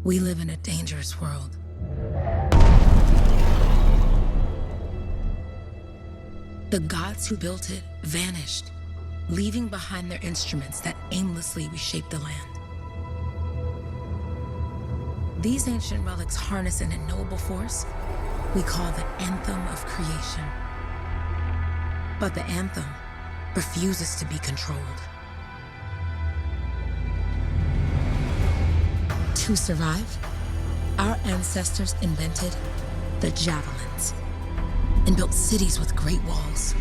We live in a dangerous world. The gods who built it vanished, leaving behind their instruments that aimlessly reshaped the land. These ancient relics harness an ignoble force we call the Anthem of Creation. But the Anthem refuses to be controlled. To survive, our ancestors invented the Javelins and built cities with great walls.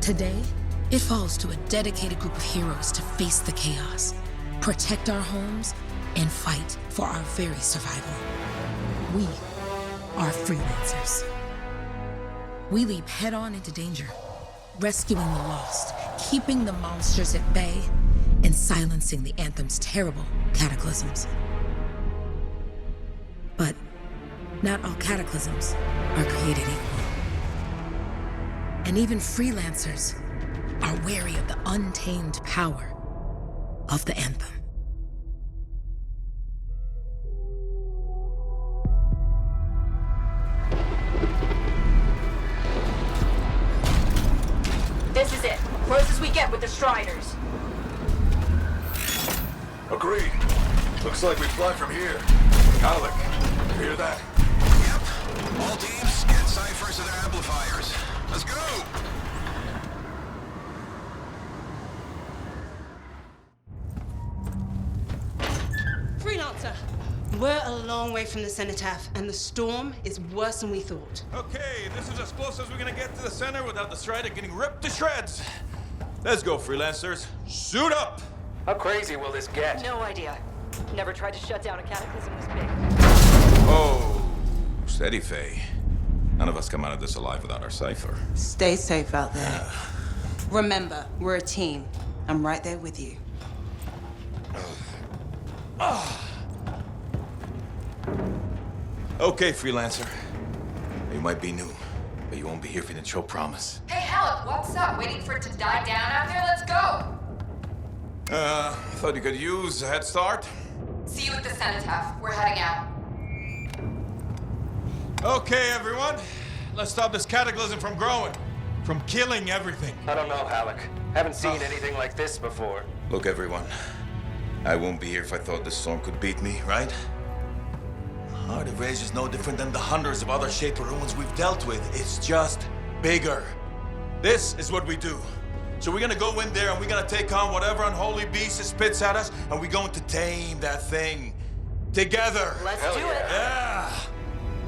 Today, it falls to a dedicated group of heroes to face the chaos, protect our homes, and fight for our very survival. We are freelancers. We leap head-on into danger, rescuing the lost, keeping the monsters at bay, and silencing the Anthem's terrible cataclysms. But not all cataclysms are created equal. And even freelancers are wary of the untamed power of the Anthem. This is it. Closest we get with the Striders. Agreed. Looks like we fly from here. Alec, you hear that? Yep. All teams, get ciphers to their amplifiers. Let's go! Freelancer! We're a long way from the cenotaph, and the storm is worse than we thought. Okay, this is as close as we're gonna get to the center without the Strider getting ripped to shreds. Let's go, freelancers. Suit up! How crazy will this get? No idea. Never tried to shut down a cataclysm this big. Oh, steady, Faye. None of us come out of this alive without our cipher. Stay safe out there. Remember, we're a team. I'm right there with you. Okay, freelancer. You might be new, but you won't be here if you didn't show promise. Hey, Alec, what's up? Waiting for it to die down out there? Let's go! Thought you could use a head start. See you at the cenotaph. We're heading out. Okay, everyone. Let's stop this cataclysm from growing, from killing everything. I don't know, Alec. Haven't seen anything like this before. Look, everyone. I won't be here if I thought this storm could beat me, right? Heart of Rage is no different than the hundreds of other Shaper ruins we've dealt with. It's just bigger. This is what we do. So we're gonna go in there and we're gonna take on whatever unholy beast it spits at us, and we're going to tame that thing. Together. Let's do it. Yeah.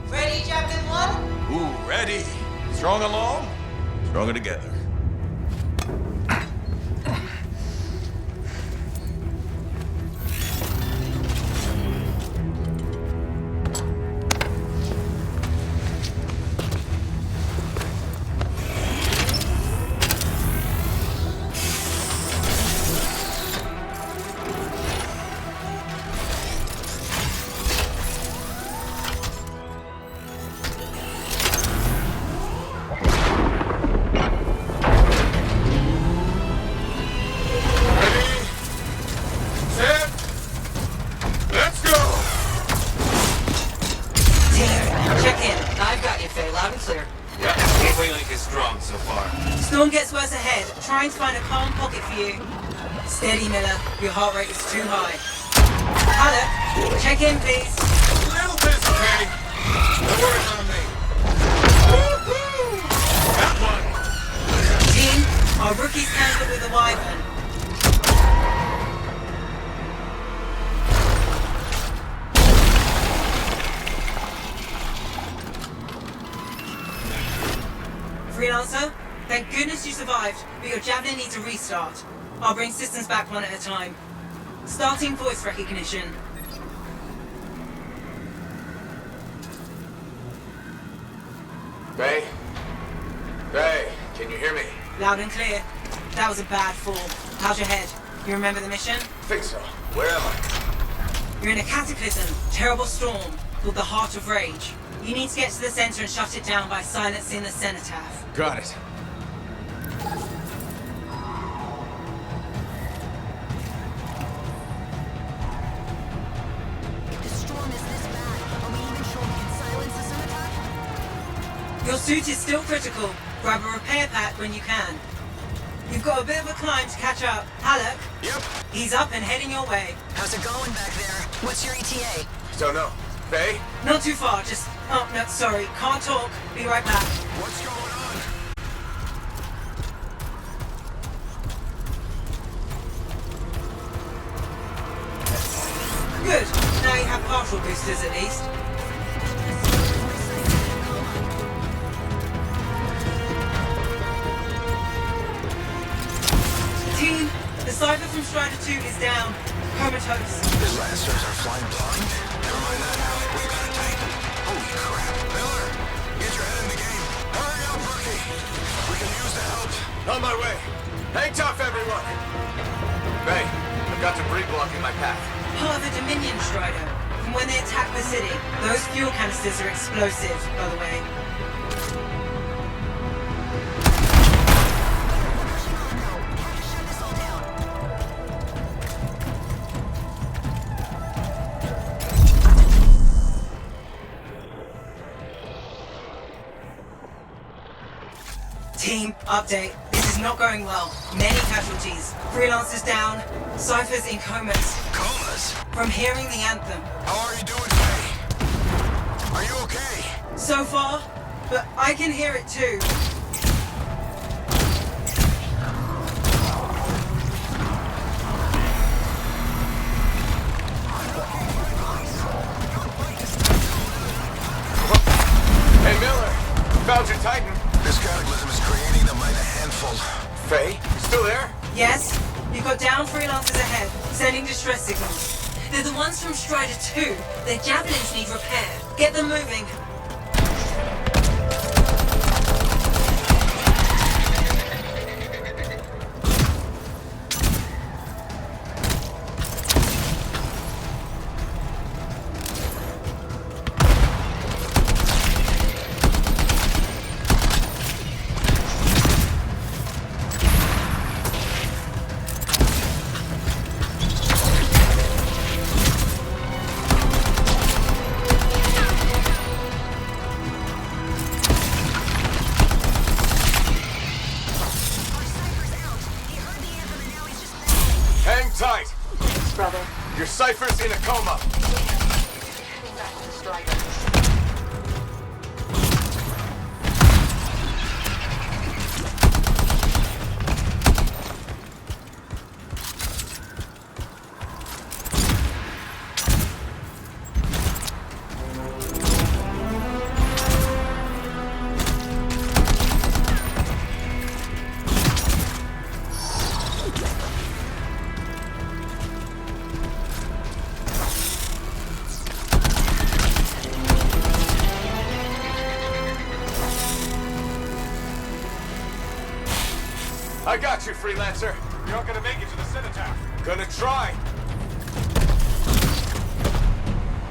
Ready, Javelin 1? Ooh, ready. Strong along, stronger together. Storm gets worse ahead. Trying to find a calm pocket for you. Steady, Miller. Your heart rate is too high. Alec, check in, please. A little busy, Kay. No worries on me. Woo-hoo! That one. Team, our rookie's handled with a wyvern. Freelancer, thank goodness you survived, but your Javelin needs a restart. I'll bring systems back one at a time. Starting voice recognition. Ray? Ray, can you hear me? Loud and clear. That was a bad fall. How's your head? You remember the mission? Think so. Where am I? You're in a cataclysm, terrible storm, called the Heart of Rage. You need to get to the center and shut it down by silencing the cenotaph. Got it. suit is still critical. Grab a repair pack when you can. You've got a bit of a climb to catch up. Halleck? Yep. He's up and heading your way. How's it going back there? What's your ETA? Don't know. Faye? Not too far, just... Oh, no, sorry. Can't talk. Be right back. What's going on? Good. Now you have partial boosters at least. Team, the Cypher from Strider 2 is down. Comatose. His lancers are flying blind. Never mind that. We've got a Titan. Holy crap. Miller, get your head in the game. Hurry up, rookie. We can use the help. On my way. Hang tough, everyone. Faye, I've got debris blocking my path. Part of the Dominion Strider. From when they attacked the city. Those fuel canisters are explosive, by the way. Team, update. This is not going well. Many casualties. Freelancers down. Cypher's in comas. Comas? From hearing the anthem. How are you doing, Faye? Are you okay? So far, but I can hear it too. Hey, Miller. Found your Titan. This cataclysm is creating them by the handful. Faye, you still there? Yes, you've got down freelancers ahead, sending distress signals. They're the ones from Strider 2. Their Javelins need repair. Get them moving. Hang tight. Thanks, brother. Your Cypher's in a coma. Heading back to the Strider. I got you, freelancer. You're not gonna make it to the cenotaph. Gonna try.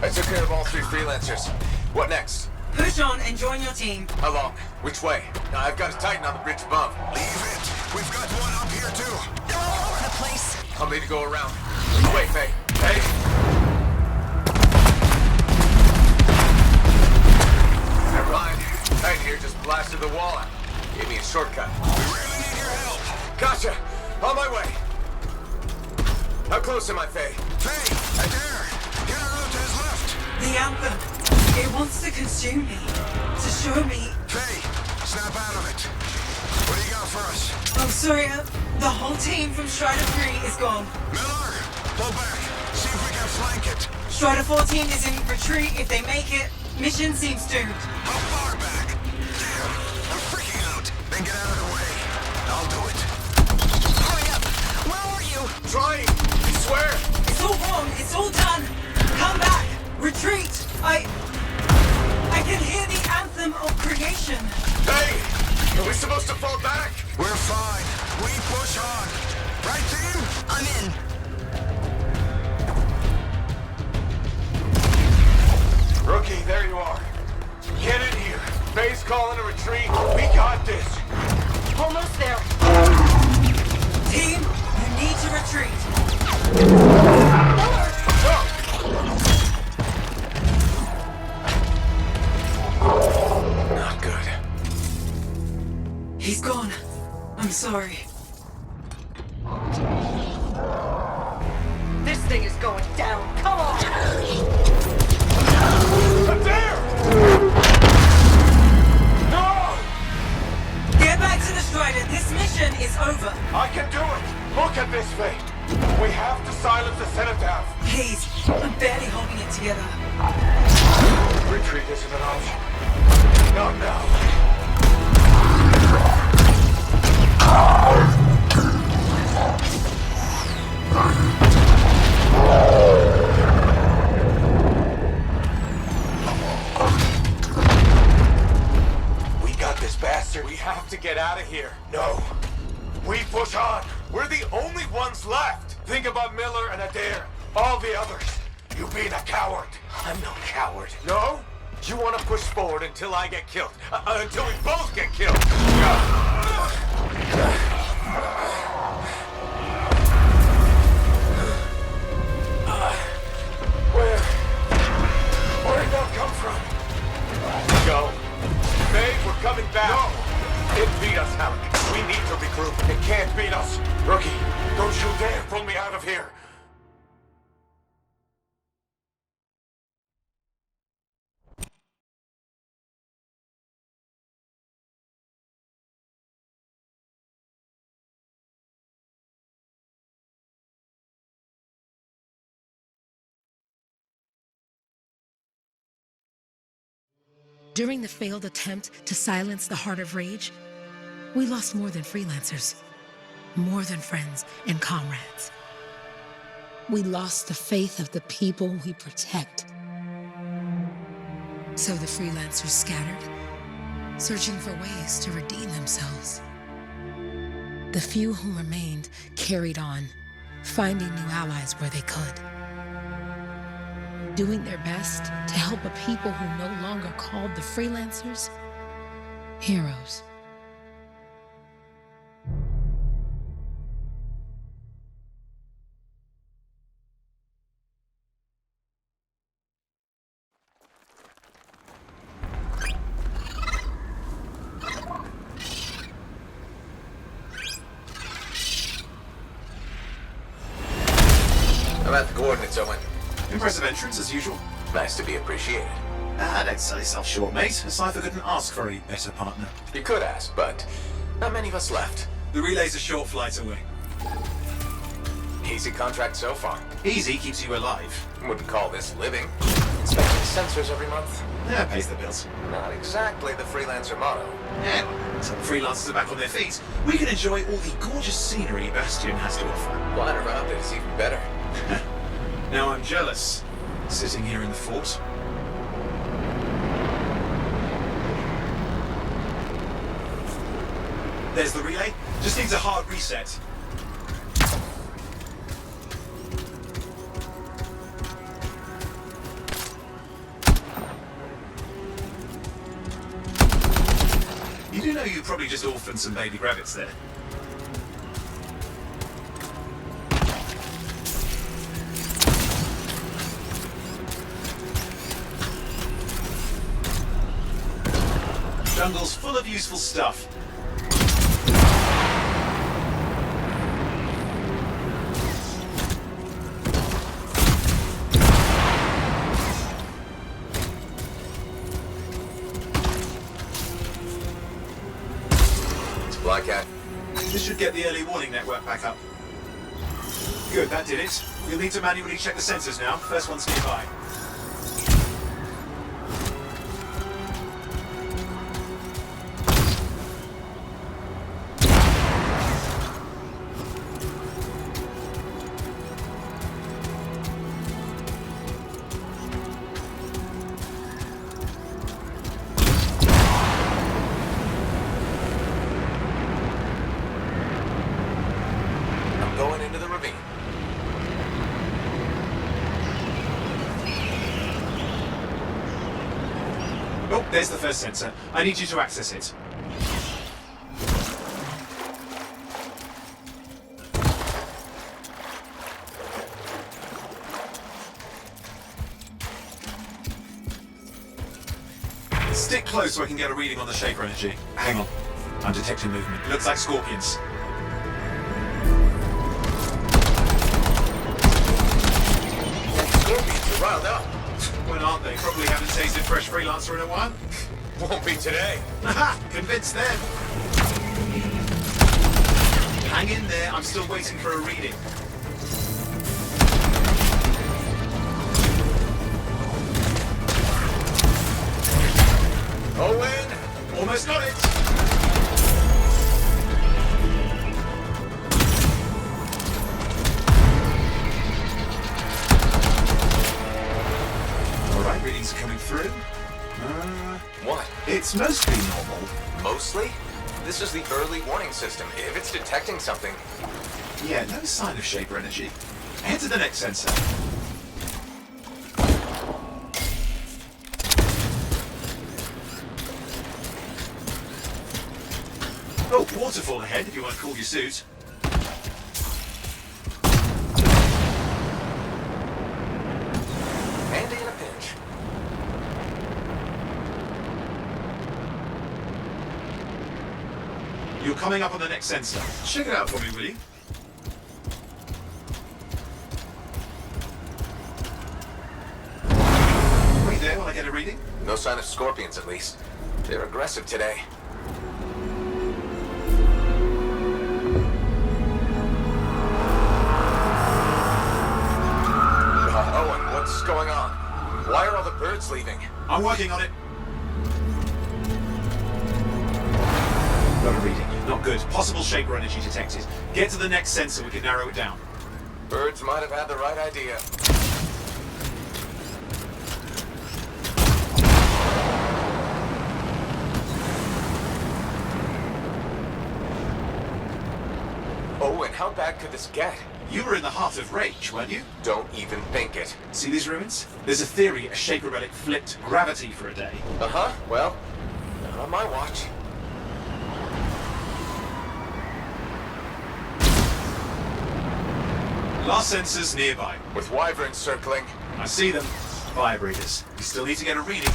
I took care of all 3 freelancers. What next? Push on and join your team. How long? Which way? Now, I've got a Titan on the bridge above. Leave it. We've got one up here, too. They're all over the place. I'll need to go around. Wait, Faye. Hey! Never mind. Titan here just blasted the wall out. Gave me a shortcut. We really need your help. Gotcha! On my way! How close am I, Faye? Faye, right there. Get our route to his left. The anthem. It wants to consume me. To show me. Faye, snap out of it. What do you got for us? Oh, sorry. The whole team from Strider 3 is gone. Miller, pull back. See if we can flank it. Strider 4 team is in retreat. If they make it, mission seems doomed. How far back? Damn, I'm freaking out. Then get out of the way. I'll do it. Hurry up. Where are you? Trying! I swear! It's all wrong. It's all done. Come back. Retreat. I can hear the anthem of creation. Hey! Are we supposed to fall back? We're fine. We push on. Right, team? I'm in. Rookie, there you are. Get in here. Faye's calling a retreat. We got this. Almost there. Team, you need to retreat. Not good. He's gone. I'm sorry. This thing is going down. Come on! There! No! Get back to the Strider. This mission is over. I can do it! Look at this thing! We have to silence the Cenotaph! Please, I'm barely holding it together. Retreat isn't an option. Not now. We got this bastard. We have to get out of here. No. We push on. We're the only ones left. Think about Miller and Adair. All the others. You being a coward. I'm no coward. No? You want to push forward until I get killed. Until we both get killed. Where'd that come from? Go. Babe, we're coming back. No! It beat us, Halleck. We need to regroup. It can't beat us. Rookie, don't you dare pull me out of here. During the failed attempt to silence the Heart of Rage, we lost more than freelancers, more than friends and comrades. We lost the faith of the people we protect. So the freelancers scattered, searching for ways to redeem themselves. The few who remained carried on, finding new allies where they could, doing their best to help a people who no longer called the freelancers heroes. I'm at the coordinates, Owen. Impressive entrance, as usual. Nice to be appreciated. Don't sell yourself short, mate. A Cypher couldn't ask for a better partner. You could ask, but not many of us left. The relay's a short flight away. Easy contract so far. Easy keeps you alive. Wouldn't call this living. Inspecting sensors every month. Yeah, pays the bills. Not exactly the freelancer motto. Yeah, well, until the freelancers are back on their feet, we can enjoy all the gorgeous scenery Bastion has to offer. Flying around it is even better. Now I'm jealous, sitting here in the fort. There's the relay. Just needs a hard reset. You do know you probably just orphaned some baby rabbits there. Jungle's full of useful stuff. Blackcat. This should get the early warning network back up. Good, that did it. We'll need to manually check the sensors now. First one's nearby. Going into the ravine. Oh, there's the first sensor. I need you to access it. Stick close so I can get a reading on the shaper energy. Hang on. I'm detecting movement. Looks like scorpions. Scorpions are riled up. When aren't they? Probably haven't tasted fresh freelancer in a while. Won't be today. Haha! Convinced them. Hang in there. I'm still waiting for a reading. Owen! Almost got it. Alright, readings are coming through. What? It's mostly normal. Mostly? This is the early warning system. If it's detecting something... Yeah, no sign of Shaper energy. Head to the next sensor. Oh, waterfall ahead if you want to cool your suit. Handy in a pinch. You're coming up on the next sensor. Check it out for me, will you? Wait there while I get a reading. No sign of scorpions, at least. They're aggressive today. Owen, what's going on? Why are all the birds leaving? I'm working on it. Got a reading. Not good. Possible Shaper energy detected. Get to the next sensor, we can narrow it down. Birds might have had the right idea. Owen, how bad could this get? You were in the heart of Rage, weren't you? Don't even think it. See these ruins? There's a theory a Shaper relic flipped gravity for a day. Uh-huh. Well, not on my watch. Last sensor's nearby. With wyverns circling. I see them. Fire breathers. We still need to get a reading.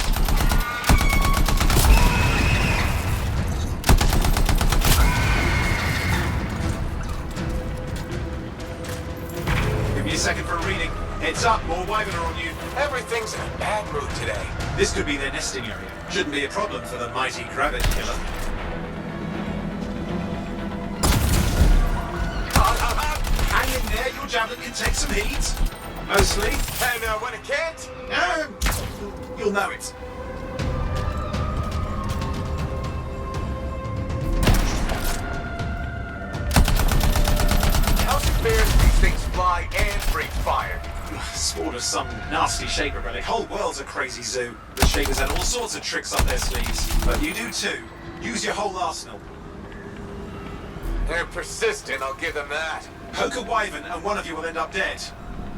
Give me a second for a reading. Heads up, more wyvern are on you. Everything's in a bad mood today. This could be their nesting area. Shouldn't be a problem for the mighty gravity killer. Hang in there, your javelin can take some heat. Mostly. And when it can't? You'll know it. How's it fair that these things fly and breathe fire? Spawned of some nasty Shaper relic. Whole world's a crazy zoo. The Shapers had all sorts of tricks up their sleeves. But you do too. Use your whole arsenal. They're persistent, I'll give them that. Poke a wyvern and one of you will end up dead.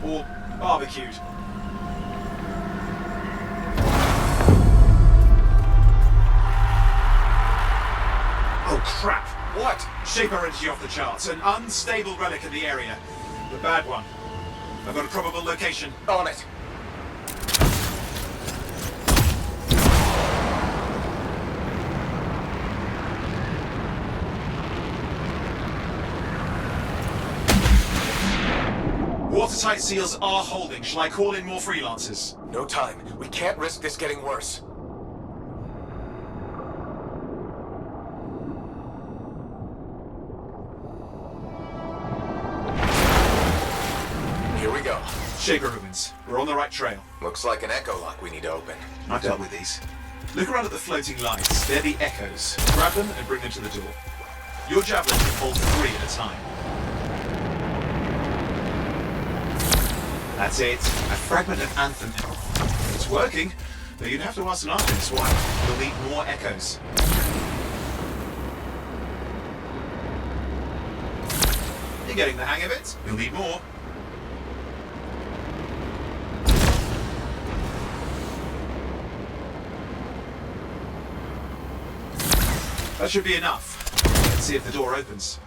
Or barbecued. Oh crap! What? Shaper energy off the charts. An unstable relic in the area. The bad one. I've got a probable location. On it. Watertight seals are holding. Shall I call in more freelancers? No time. We can't risk this getting worse. Here we go. Shaper ruins. We're on the right trail. Looks like an echo lock we need to open. I've dealt with these. Look around at the floating lights. They're the echoes. Grab them and bring them to the door. Your javelin can hold 3 at a time. That's it. A fragment of Anthem. It's working, though you'd have to ask an artist why. You'll need more echoes. You're getting the hang of it. You'll need more. That should be enough. Let's see if the door opens.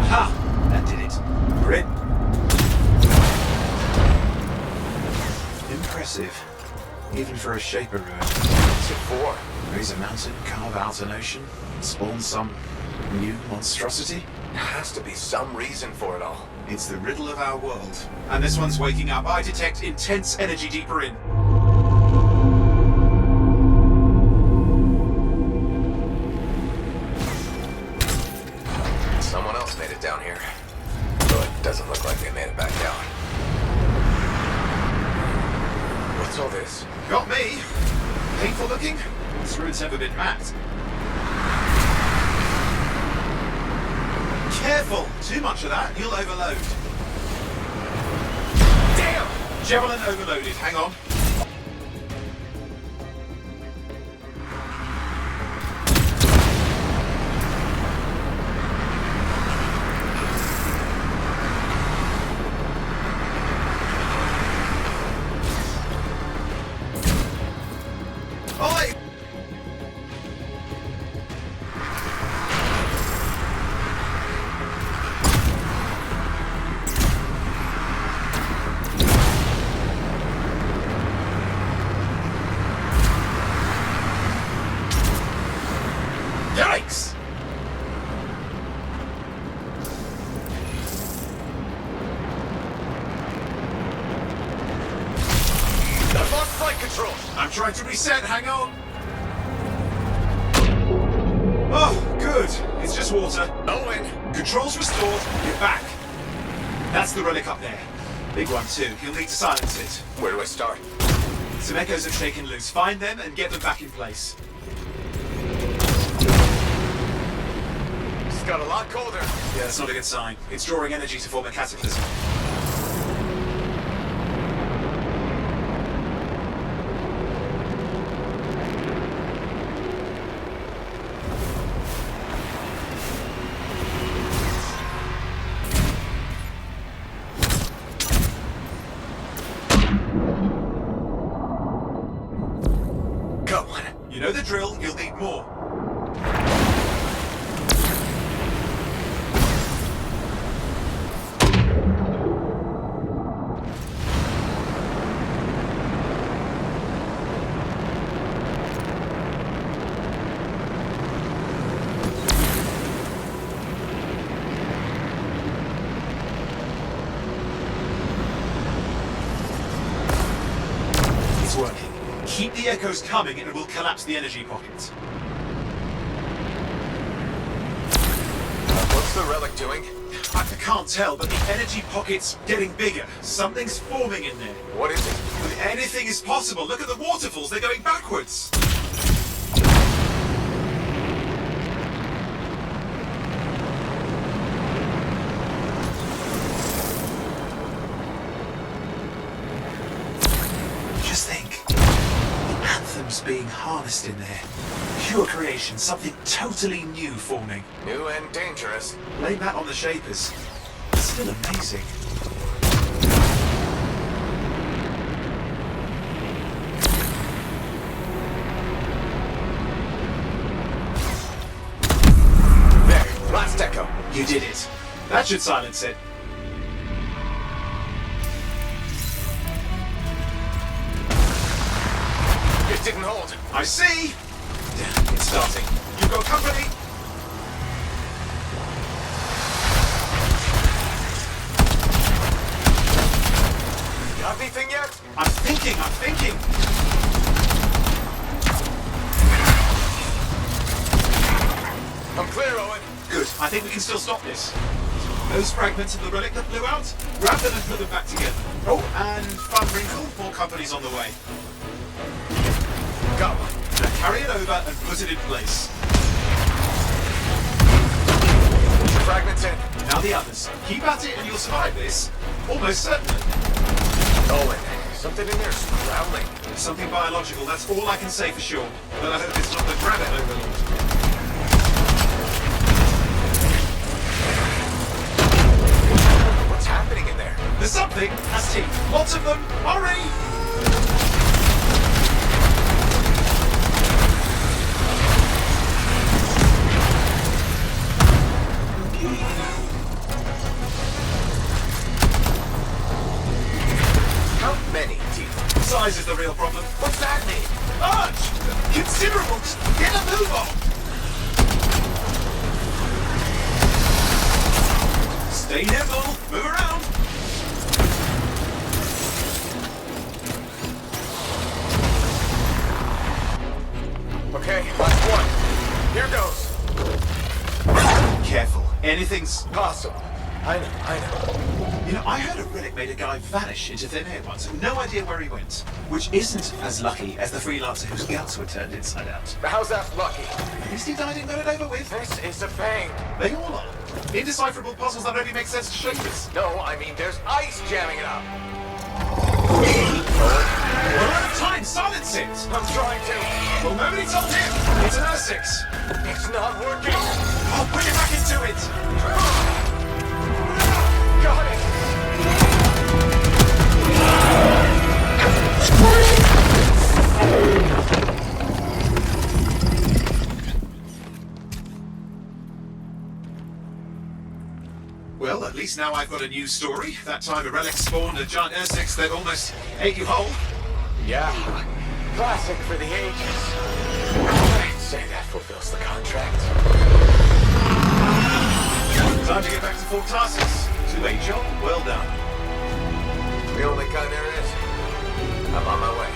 Aha! That did it. We're in. Impressive. Even for a Shaper ruin. What's it for? Raise a mountain, carve out an ocean, spawn some new monstrosity? There has to be some reason for it all. It's the riddle of our world. And this one's waking up. I detect intense energy deeper in. Someone else made it down here. Though it doesn't look like they made it back down. What's all this? Got me. Painful looking. This ruin's never been mapped. Careful! Too much of that, you'll overload. Damn! Javelin overloaded. Hang on. Oi! Yikes! I've lost flight control! I'm trying to reset, hang on! Oh, good. It's just water. Owen! Controls restored, you're back. That's the relic up there. Big one too, you'll need to silence it. Where do I start? Some echoes have shaken loose. Find them and get them back in place. It's got a lot colder. Yeah, that's not a good sign. It's drawing energy to form a cataclysm. Go on. You know the drill, you'll need more. It's working. Keep the echoes coming and it will collapse the energy pockets. What's the relic doing? I can't tell, but the energy pocket's getting bigger. Something's forming in there. What is it? Anything is possible. Look at the waterfalls, they're going backwards. Just think. The Anthem's being harnessed in there. Pure creation, something totally new forming. New and dangerous. Blame that on the Shapers. Still amazing. There, last echo. You did it. That should silence it. It didn't hold. I see! Damn, it's starting. You've got company! Got anything yet? I'm thinking! I'm clear, Owen. Good, I think we can still stop this. Those fragments of the relic that blew out, grab them and put them back together. Oh, and fun wrinkle, more company's on the way. Go. Now carry it over and put it in place. Fragments in. Now the others. Keep at it and you'll survive this. Almost certainly. Owen, something in there's growling. Something biological, that's all I can say for sure. But I hope it's not the gravit overlord. What's happening in there? There's something has teeth. Lots of them. Hurry! How many teeth? Size is the real problem. What's that mean? Large! Considerable! Get a move on! Stay nimble! Move around! Okay, last one. Here goes. Careful. Anything's Possible. I know. You know, I heard a relic made a guy vanish into thin air once. No idea where he went. Which isn't as lucky as the freelancer whose guts were turned inside out. How's that lucky? At least he died and got it over with. This is a pain. They all are. Indecipherable puzzles that only make sense to shapers. No, I mean there's ice jamming it up. We're out of time. Silence it. I'm trying to. Well, nobody told him. It's an R6. It's not working. I'll put it back into it. Got it. Well, at least now I've got a new story. That time a relic spawned a giant R6 that almost ate you whole. Yeah. Classic for the ages. I'd say that fulfills the contract. Time to get back to Fort Tarsus. To a job well done. The only kind there is. I'm on my way.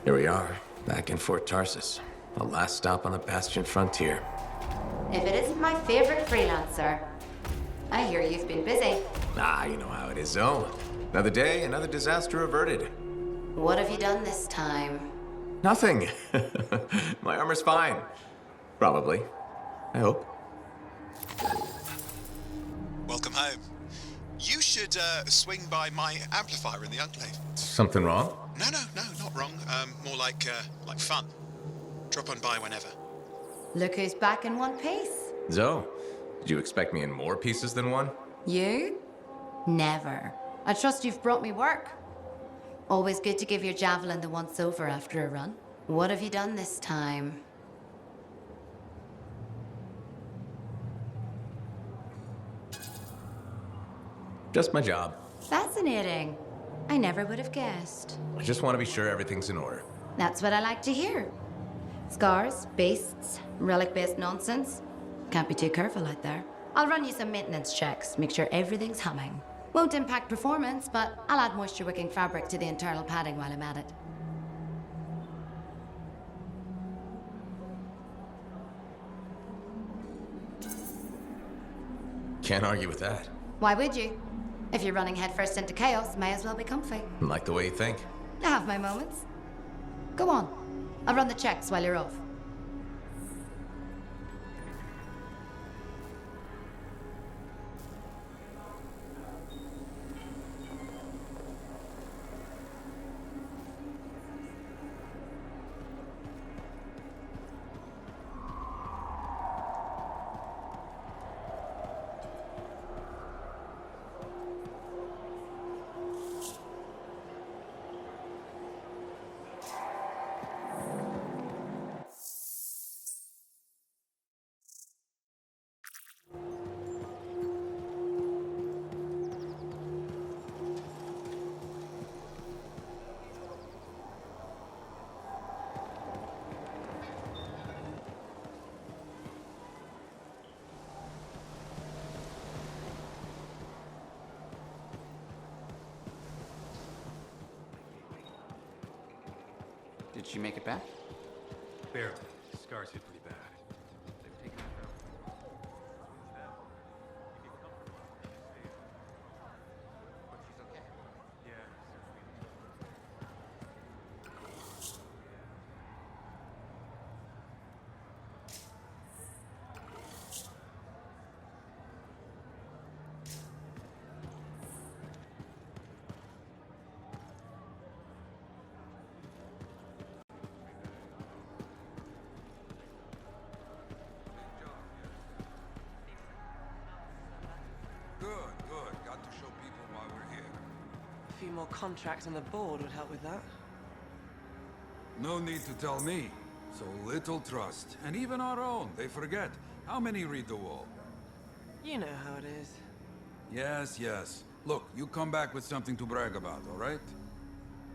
Here we are, back in Fort Tarsus. The last stop on the Bastion frontier. If it isn't my favorite freelancer. I hear you've been busy. Ah, you know how it is, Zoe. Another day, another disaster averted. What have you done this time? Nothing. My armor's fine. Probably. I hope. Welcome home. You should swing by my amplifier in the Enclave. Something wrong? No, not wrong. More like fun. Drop on by whenever. Look who's back in one piece. Zoe, did you expect me in more pieces than one? You? Never. I trust you've brought me work. Always good to give your Javelin the once-over after a run. What have you done this time? Just my job. Fascinating. I never would have guessed. I just want to be sure everything's in order. That's what I like to hear. Scars, beasts, relic-based nonsense. Can't be too careful out there. I'll run you some maintenance checks, make sure everything's humming. Won't impact performance, but I'll add moisture-wicking fabric to the internal padding while I'm at it. Can't argue with that. Why would you? If you're running headfirst into chaos, may as well be comfy. Like the way you think. I have my moments. Go on. I'll run the checks while you're off. Did she make it back? Barely. Scars hit pretty bad. They've taken her out. But she's okay. Yeah. Good. Got to show people why we're here. A few more contracts on the board would help with that. No need to tell me. So little trust. And even our own, they forget. How many read the wall? You know how it is. Yes. Look, you come back with something to brag about, all right?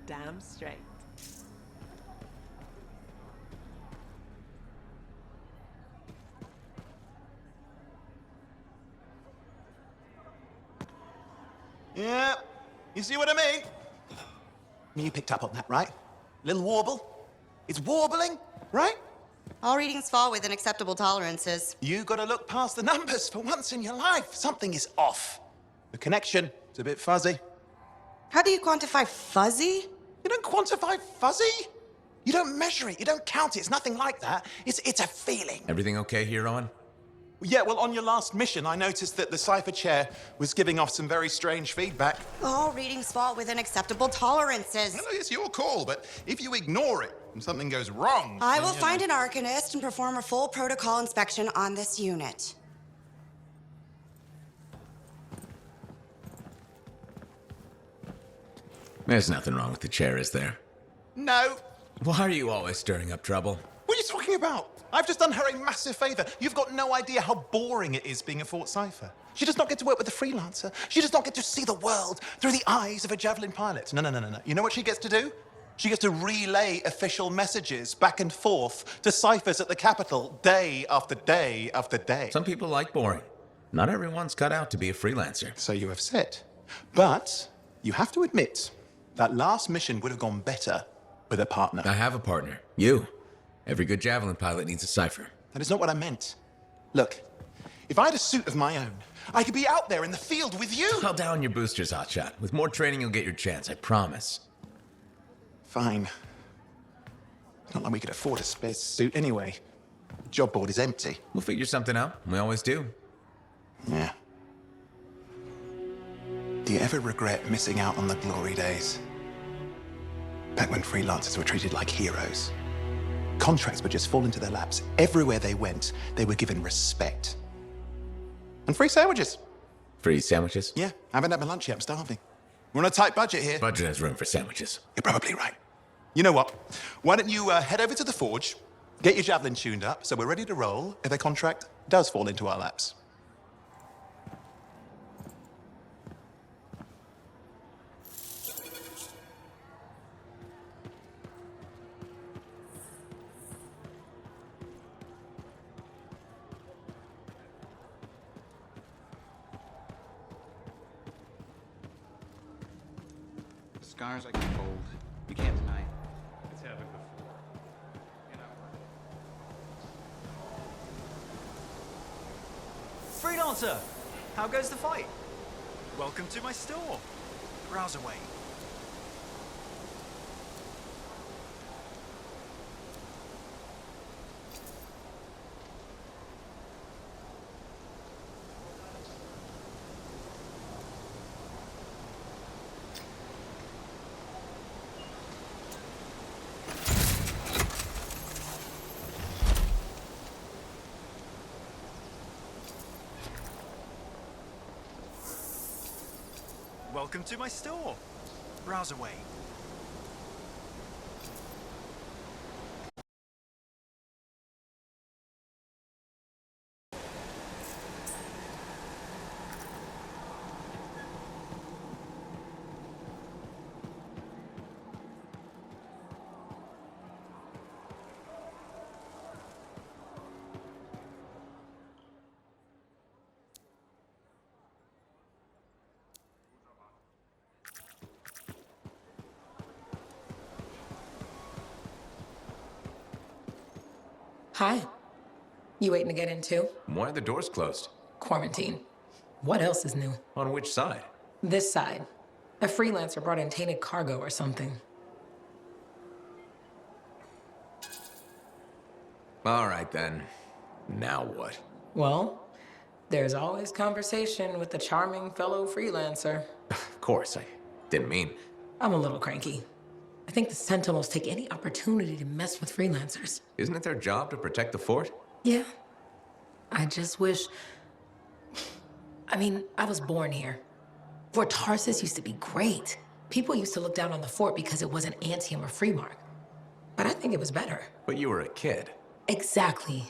Damn straight. Yeah, you see what I mean? You picked up on that, right? Little warble? It's warbling, right? All readings fall within acceptable tolerances. You gotta look past the numbers for once in your life. Something is off. The connection is a bit fuzzy. How do you quantify fuzzy? You don't quantify fuzzy? You don't measure it, you don't count it, it's nothing like that. It's a feeling. Everything okay here, Owen? Yeah, well, on your last mission, I noticed that the cipher chair was giving off some very strange feedback. All readings fall within acceptable tolerances. Well, it's your call, but if you ignore it and something goes wrong... I will find an arcanist and perform a full protocol inspection on this unit. There's nothing wrong with the chair, is there? No. Why are you always stirring up trouble? What are you talking about? I've just done her a massive favor. You've got no idea how boring it is being a Fort Cipher. She does not get to work with a freelancer. She does not get to see the world through the eyes of a Javelin pilot. No. You know what she gets to do? She gets to relay official messages back and forth to ciphers at the capital day after day after day. Some people like boring. Not everyone's cut out to be a freelancer. So you have said. But you have to admit, that last mission would have gone better with a partner. I have a partner. You. Every good Javelin pilot needs a cipher. That is not what I meant. Look, if I had a suit of my own, I could be out there in the field with you. I'll down your boosters, hotshot. With more training, you'll get your chance, I promise. Fine. It's not like we could afford a spare suit anyway. The job board is empty. We'll figure something out. We always do. Yeah. Do you ever regret missing out on the glory days? Back when freelancers were treated like heroes. Contracts would just fall into their laps. Everywhere they went, they were given respect. And free sandwiches. Free sandwiches? Yeah, I haven't had my lunch yet. I'm starving. We're on a tight budget here. Budget has room for sandwiches. You're probably right. You know what? Why don't you head over to the forge, get your Javelin tuned up, so we're ready to roll if a contract does fall into our laps. Scars I can hold. You can't deny it. It's happened before. You know. Freelancer! How goes the fight? Welcome to my store. Browse away. Welcome to my store. Browse away. Hi. You waiting to get in too? Why are the doors closed? Quarantine. What else is new? On which side? This side. A freelancer brought in tainted cargo or something. All right, then. Now what? Well, there's always conversation with the charming fellow freelancer. Of course, I didn't mean... I'm a little cranky. I think the Sentinels take any opportunity to mess with freelancers. Isn't it their job to protect the fort? Yeah. I just wish... I mean, I was born here. Fort Tarsus used to be great. People used to look down on the fort because it wasn't Anthem or Freemark. But I think it was better. But you were a kid. Exactly.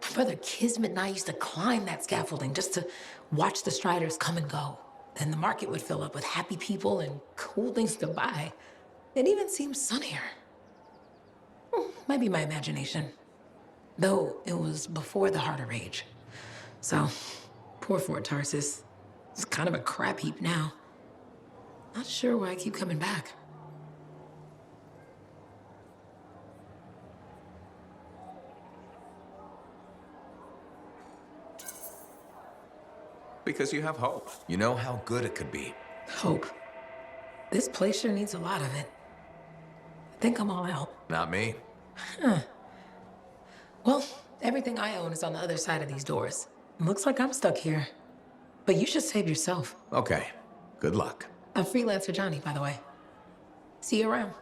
My brother Kismet and I used to climb that scaffolding just to watch the Striders come and go. Then the market would fill up with happy people and cool things to buy. It even seems sunnier. Might be my imagination. Though it was before the Harder Age. So, poor Fort Tarsus. It's kind of a crap heap now. Not sure why I keep coming back. Because you have hope. You know how good it could be. Hope. This place sure needs a lot of it. I think I'm all out. Not me. Huh. Well, everything I own is on the other side of these doors. Looks like I'm stuck here. But you should save yourself. Okay. Good luck. I'm Freelancer Johnny, by the way. See you around.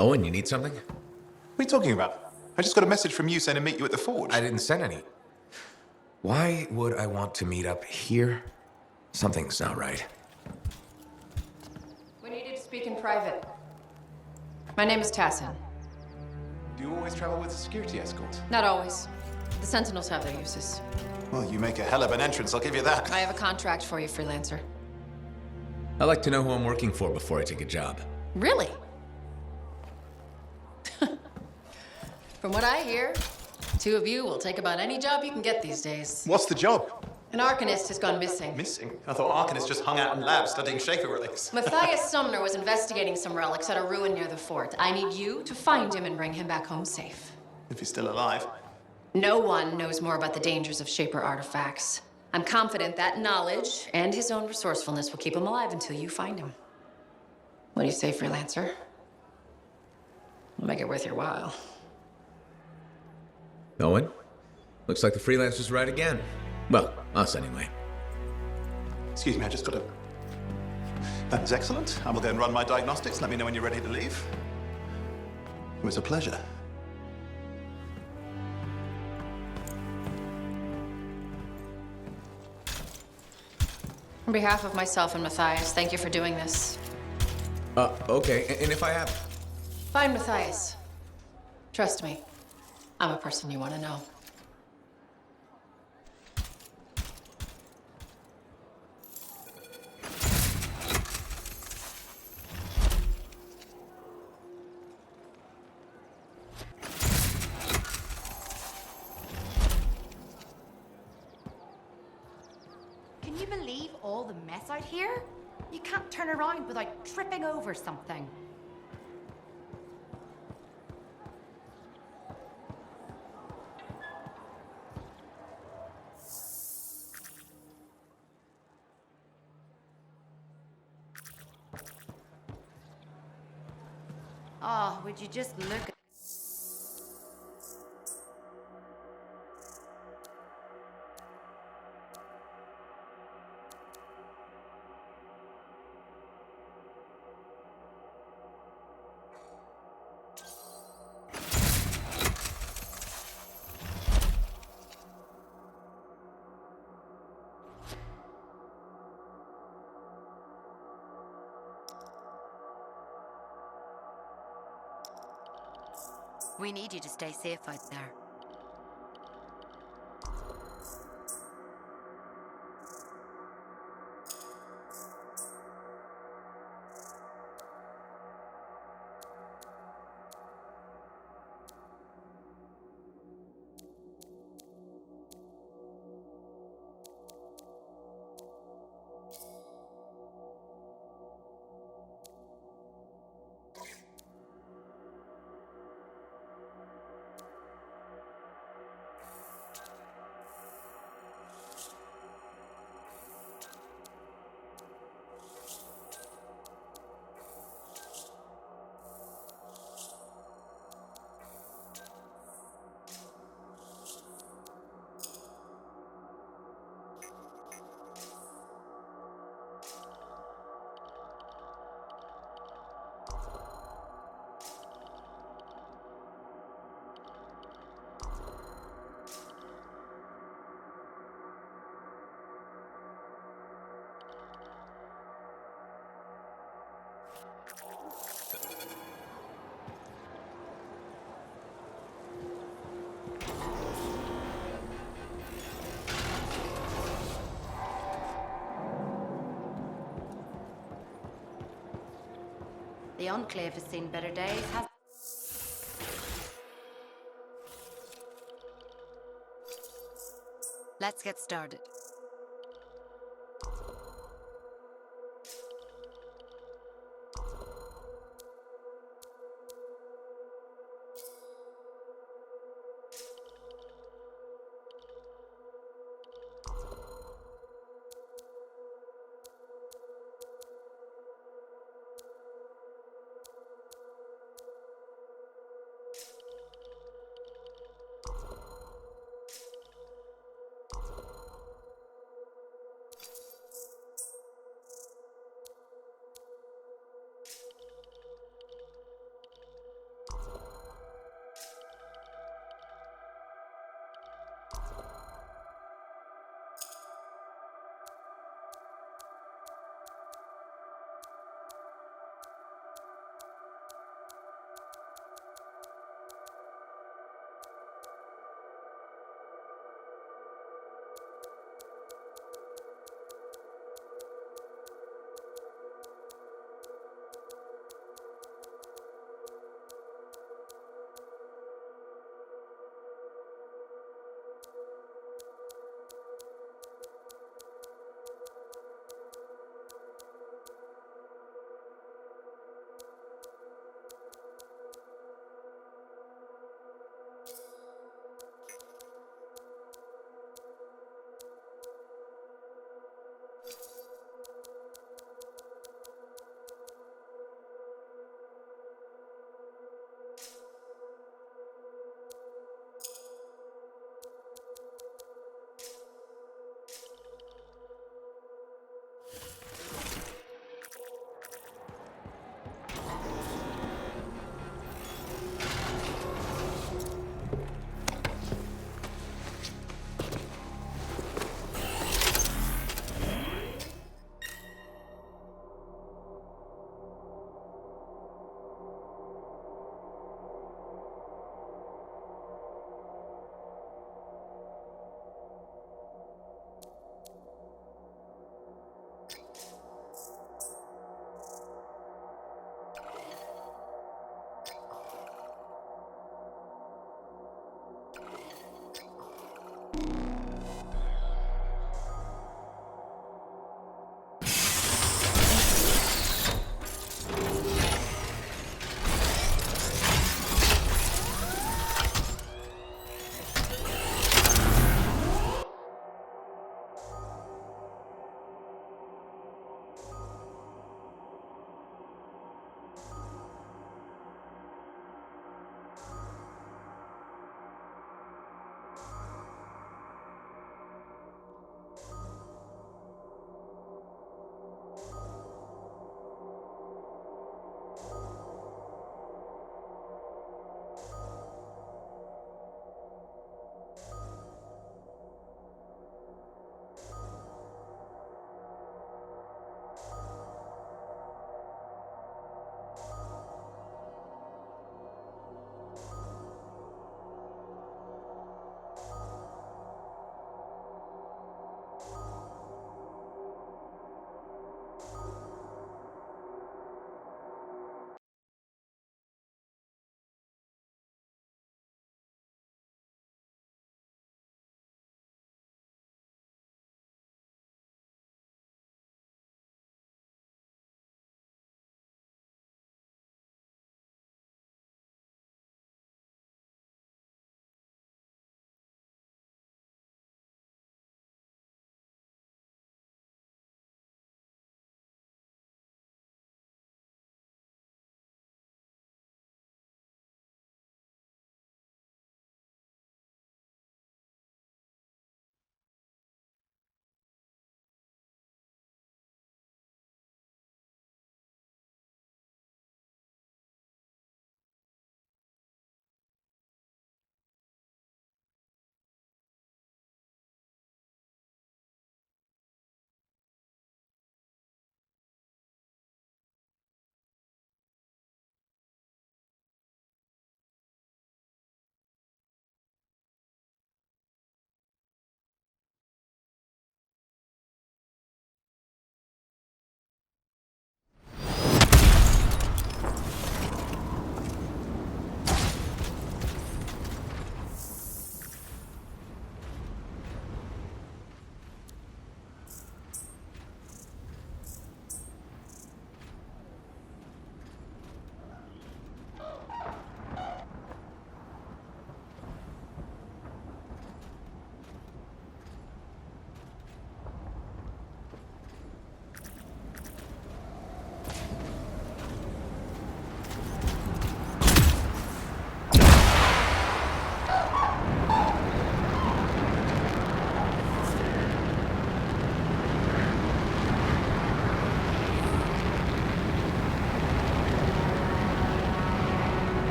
Owen, you need something? What are you talking about? I just got a message from you saying to meet you at the forge. I didn't send any. Why would I want to meet up here? Something's not right. We needed to speak in private. My name is Tassin. Do you always travel with a security escort? Not always. The Sentinels have their uses. Well, you make a hell of an entrance, I'll give you that. I have a contract for you, freelancer. I like to know who I'm working for before I take a job. Really? From what I hear, two of you will take about any job you can get these days. What's the job? An Arcanist has gone missing. Missing? I thought Arcanists just hung out in labs studying Shaper relics. Matthias Sumner was investigating some relics at a ruin near the fort. I need you to find him and bring him back home safe. If he's still alive. No one knows more about the dangers of Shaper artifacts. I'm confident that knowledge and his own resourcefulness will keep him alive until you find him. What do you say, freelancer? We'll make it worth your while. Owen? Looks like the freelancer's right again. Well, us anyway. Excuse me, I just got to... That is excellent. I will go and run my diagnostics. Let me know when you're ready to leave. It was a pleasure. On behalf of myself and Matthias, thank you for doing this. Okay. And if I have... Find Matthias. Trust me, I'm a person you want to know. Can you believe all the mess out here? You can't turn around without tripping over something. Oh, would you just look at... We need you to stay safe out there. The Enclave has seen better days, has... Let's get started.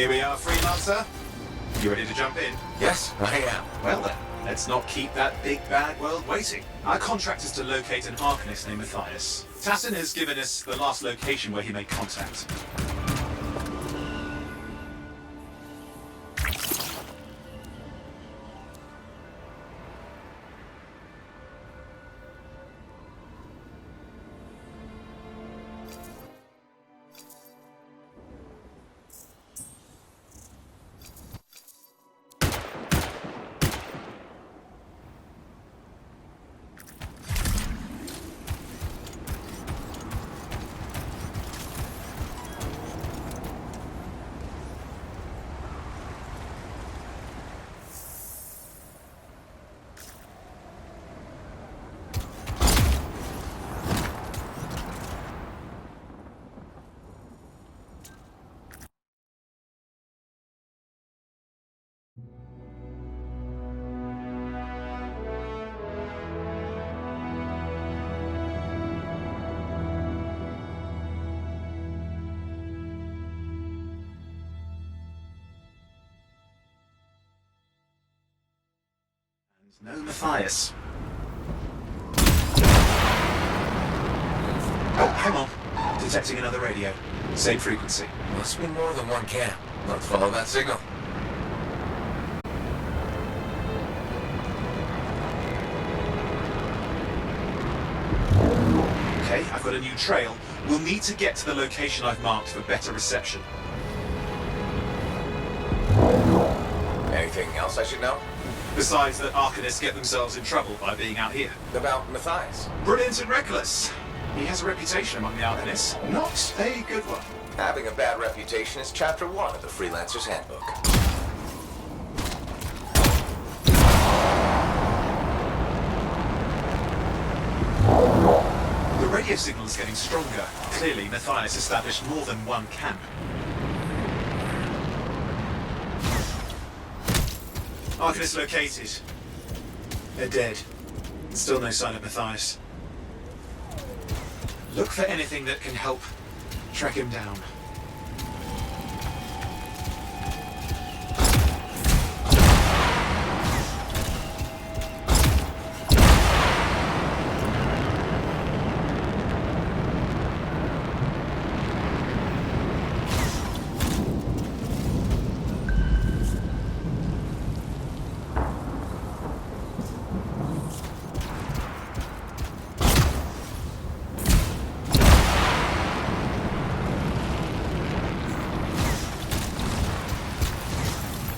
Here we are, Freelancer. You ready to jump in? Yes, I am. Well then, let's not keep that big bad world waiting. Our contract is to locate an Arcanist named Matthias. Tassin has given us the last location where he made contact. No Matthias. Oh, hang on. Did Detecting another radio. Same frequency. Must be more than one camp. Let's follow that signal. Okay, I've got a new trail. We'll need to get to the location I've marked for better reception. Anything else I should know? Besides that Arcanists get themselves in trouble by being out here. About Matthias? Brilliant and reckless. He has a reputation among the Arcanists. Not a good one. Having a bad reputation is chapter 1 of the Freelancer's Handbook. The radio signal is getting stronger. Clearly, Matthias established more than one camp. Arcanist located. They're dead. Still no sign of Matthias. Look for anything that can help track him down.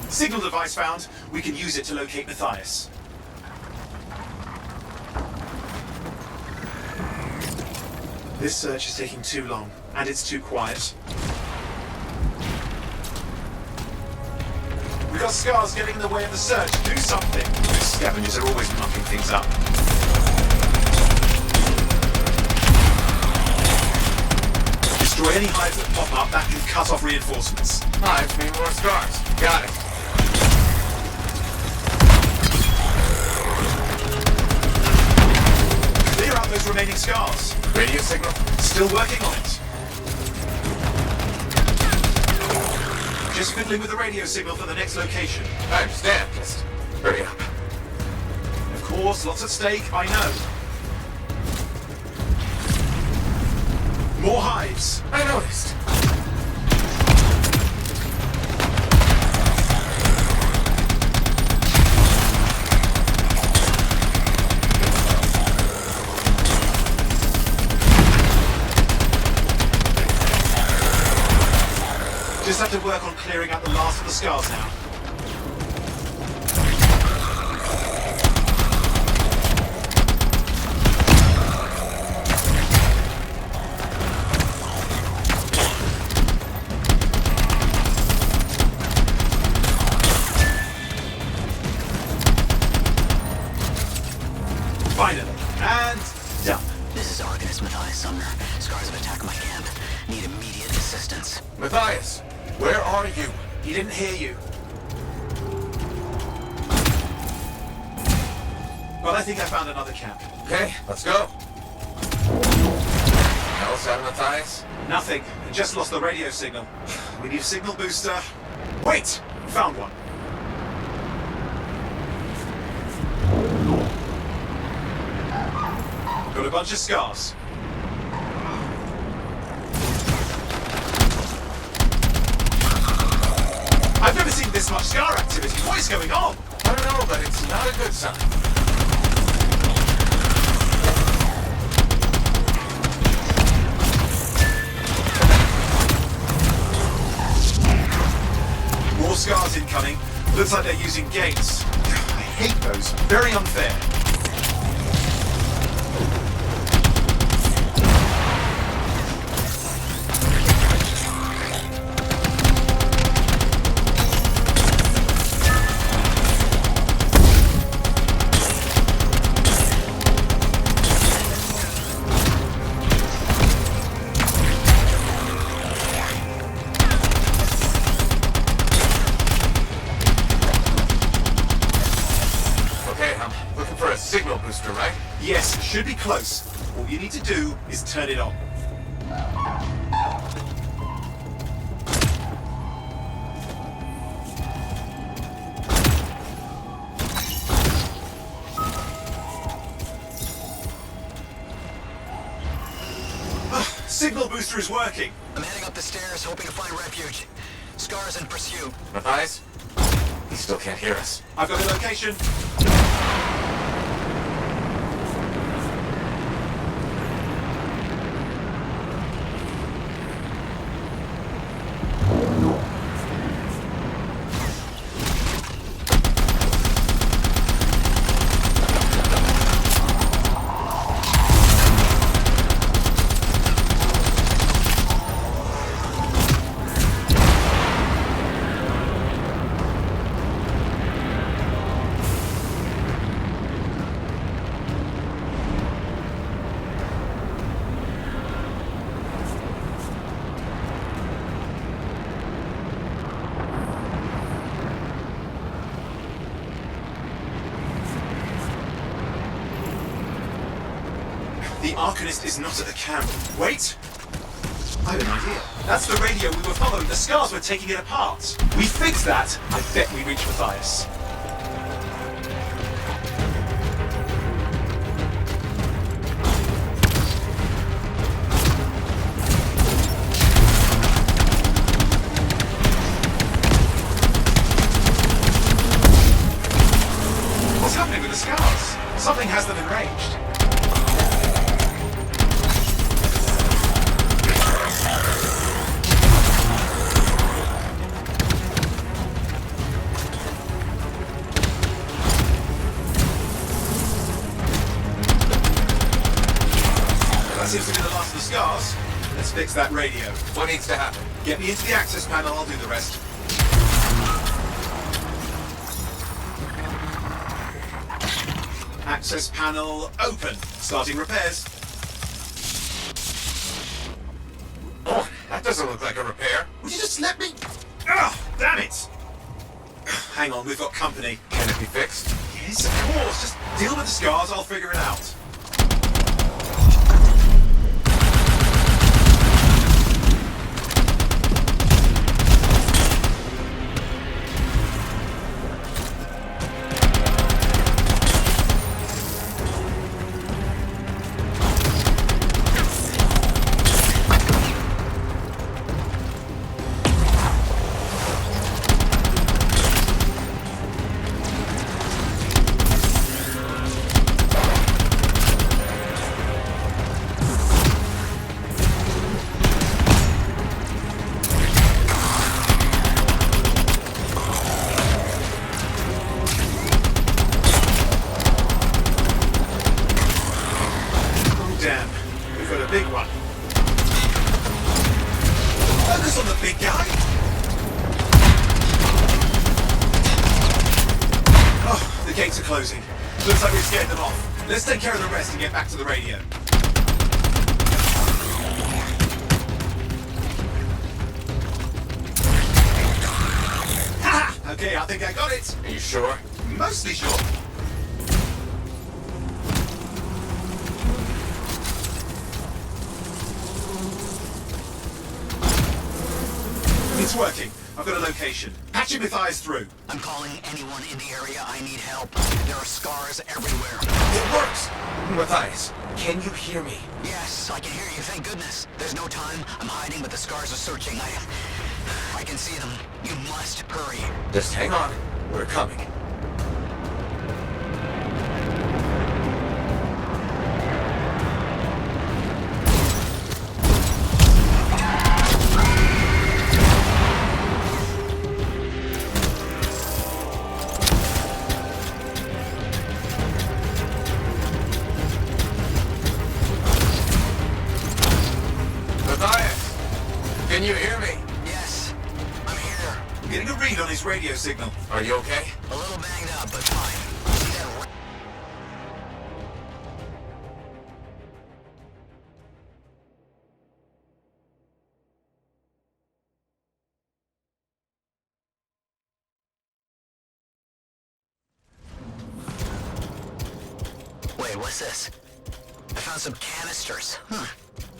Signal device found. We can use it to locate Matthias. This search is taking too long, and it's too quiet. We've got scars getting in the way of the search. Do something. These scavengers are always mucking things up. Destroy any hives that pop up. That can cut off reinforcements. Hives mean more scars. Got it. Clear out those remaining scars. Radio signal? Still working on it. Just fiddling with the radio signal for the next location. I understand. Just hurry up. Of course, lots at stake, I know. More hives. I noticed. Just have to work on clearing out the last of the scars now. Finally. And done. This is Arcanist Matthias Sumner. Scars have attacked my camp. Need immediate assistance. Matthias, where are you? He didn't hear you. Well, I think I found another camp. Okay, let's go. Else out of Matthias? Nothing. I just lost the radio signal. We need a signal booster. Wait! Found one. Got a bunch of scars. I've never seen this much scar activity. What is going on? I don't know, but it's not a good sign. More scars incoming. Looks like they're using gates. I hate those. Very unfair. Signal booster, right? Yes, should be close. All you need to do is turn it on. signal booster is working. I'm heading up the stairs, hoping to find refuge. Scars in pursuit. Matthias? He still can't hear us. I've got the location. The Arcanist is not at the camp. Wait! I have an idea. That's the radio we were following. The Scars were taking it apart. We fixed that. I bet we reach Matthias. What's happening with the Scars? Something has them enraged. That seems to be the last of the Scars. Let's fix that radio. What needs to happen? Get me into the access panel, I'll do the rest. Access panel open. Starting repairs. Oh, that doesn't look like a repair. Would you just let me... Ah, damn it! Hang on, we've got company. Can it be fixed? Yes, of course. Just deal with the Scars, I'll figure it out. Damn, we've got a big one. Focus on the big guy! Oh, the gates are closing. Looks like we've scared them off. Let's take care of the rest and get back to the radio. Ha! Okay, I think I got it. Are you sure? Mostly sure. It's working. I've got a location. Patch Matthias through. I'm calling anyone in the area. I need help. There are scars everywhere. It works! Matthias, can you hear me? Yes, I can hear you, thank goodness. There's no time. I'm hiding, but the scars are searching. I can see them. You must hurry. Just hang on. We're coming. Matthias, can you hear me? Yes, I'm here. I'm getting a read on his radio signal. Are you okay? A little banged up, but fine. See that? Wait, what's this? I found some canisters.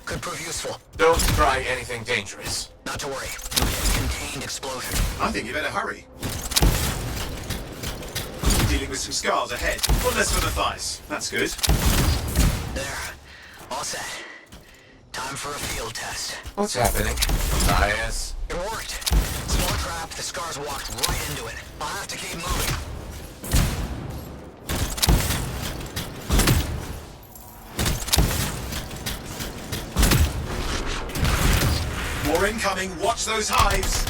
Could prove useful. Don't try anything dangerous. Not to worry. Contained explosion. I think you better hurry. Dealing with some scars ahead. One less for Matthias. That's good. There. All set. Time for a field test. What's happening? Matthias? It worked. Small trap, the scars walked right into it. I'll have to keep moving. More incoming. Watch those hives.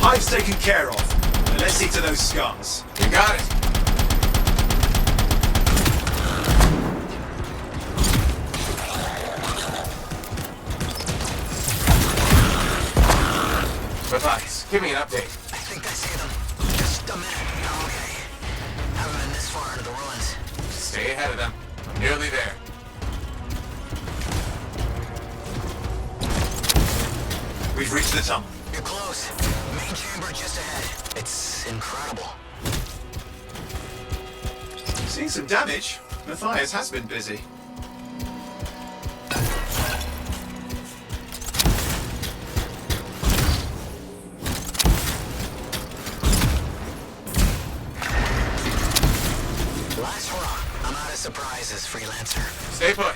Hive's taken care of. Now let's see to those scars. You got it. Matthias, give me an update. I think I see them. Just a minute. Okay. Haven't been this far into the ruins. Stay ahead of them. I'm nearly there. We've reached the tunnel. You're close. Main chamber just ahead. It's incredible. Seeing some damage. Matthias has been busy. Last hurrah. I'm out of surprises, freelancer. Stay put.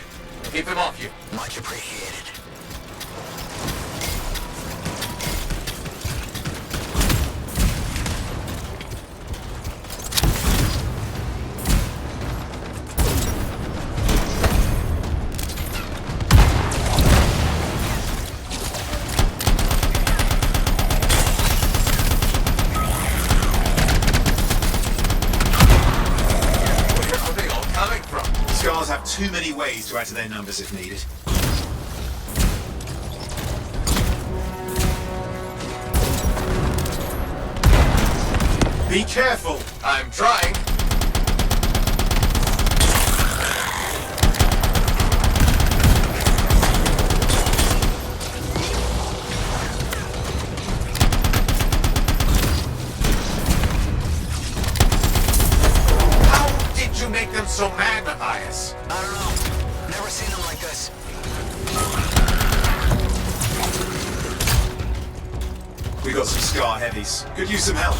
Keep them off you. Much appreciated. Scars have too many ways to add to their numbers if needed. Be careful! I'm trying. How did you make them so mad, Matthias? I don't know. Never seen them like this. We got some scar heavies. Could use some help.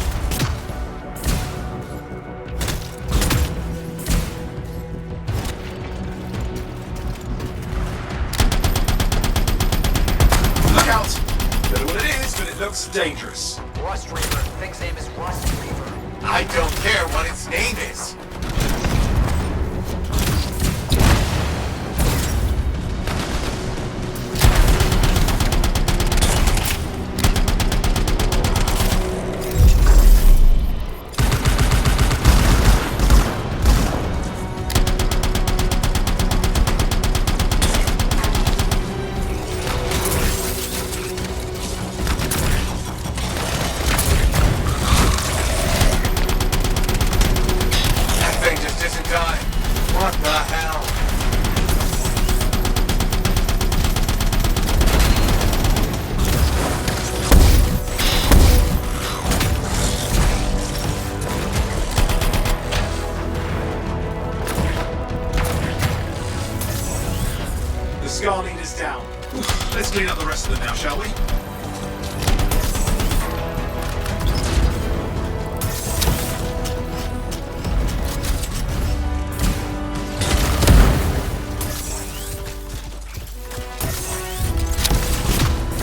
Look out! Don't know what it is, but it looks dangerous. Rust Reaver. Thing's name is Rust Reaver. I don't care what its name is. What the hell? The Scar Leader's down. Let's clean up the rest of them now, shall we?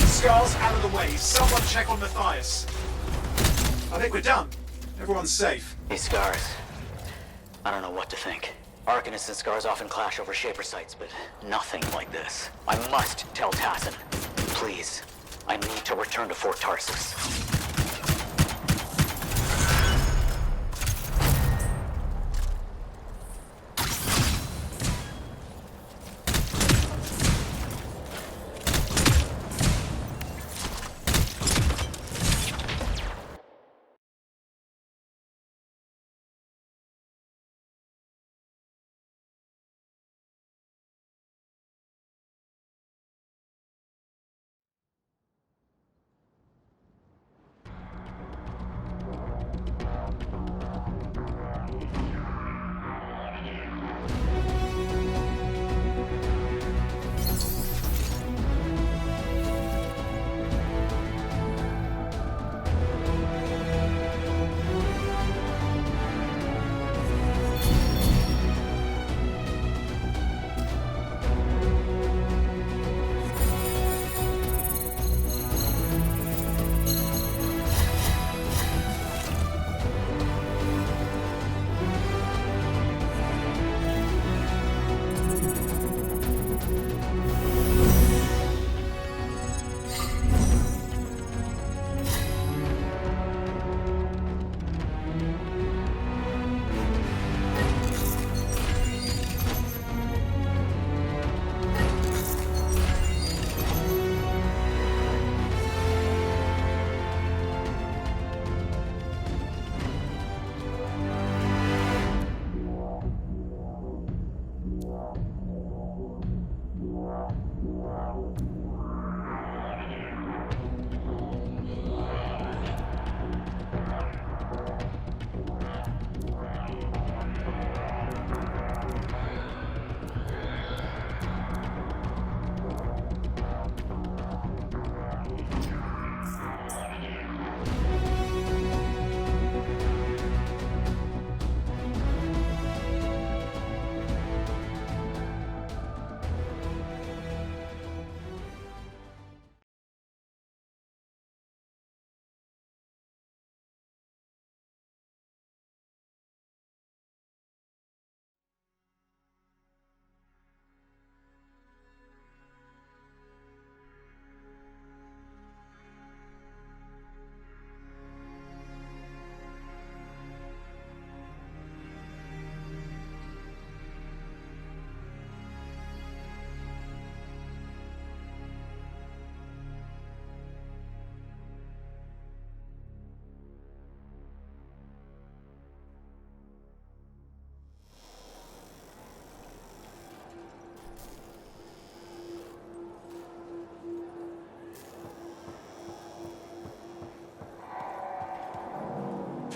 Scar's out of the way. Someone check on Matthias. I think we're done. Everyone's safe. These scars. I don't know what to think. Arcanists and scars often clash over Shaper sites, but nothing like this. I must tell Tassin. Please. I need to return to Fort Tarsus.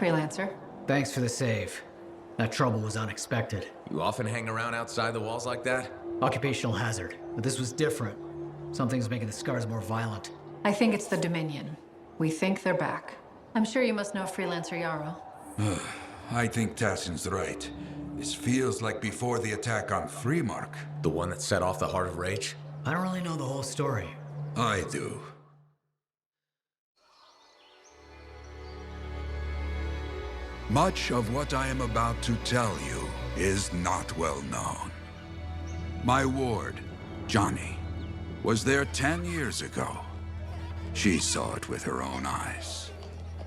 Freelancer. Thanks for the save. That trouble was unexpected. You often hang around outside the walls like that? Occupational hazard, but this was different. Something's making the scars more violent. I think it's the Dominion. We think they're back. I'm sure you must know Freelancer Yarrow. I think Tassin's right. This feels like before the attack on Freemark. The one that set off the Heart of Rage? I don't really know the whole story. I do. Much of what I am about to tell you is not well known. My ward, Johnny, was there 10 years ago. She saw it with her own eyes.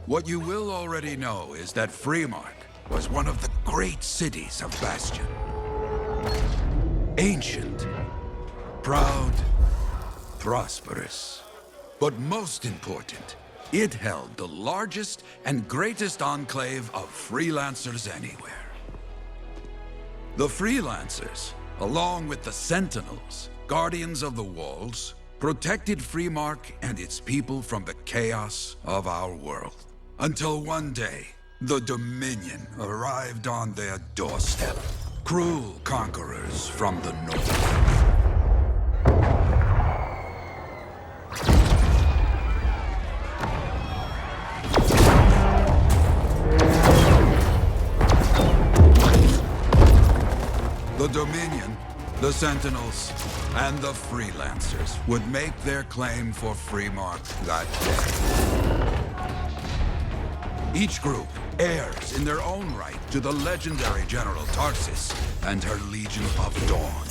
What you will already know is that Freemark was one of the great cities of Bastion. Ancient, proud, prosperous. But most important, it held the largest and greatest enclave of freelancers anywhere. The freelancers, along with the Sentinels, guardians of the walls, protected Freemark and its people from the chaos of our world. Until one day, the Dominion arrived on their doorstep. Cruel conquerors from the north. The Dominion, the Sentinels, and the Freelancers would make their claim for Freemark that day. Each group heirs in their own right to the legendary General Tarsis and her Legion of Dawn.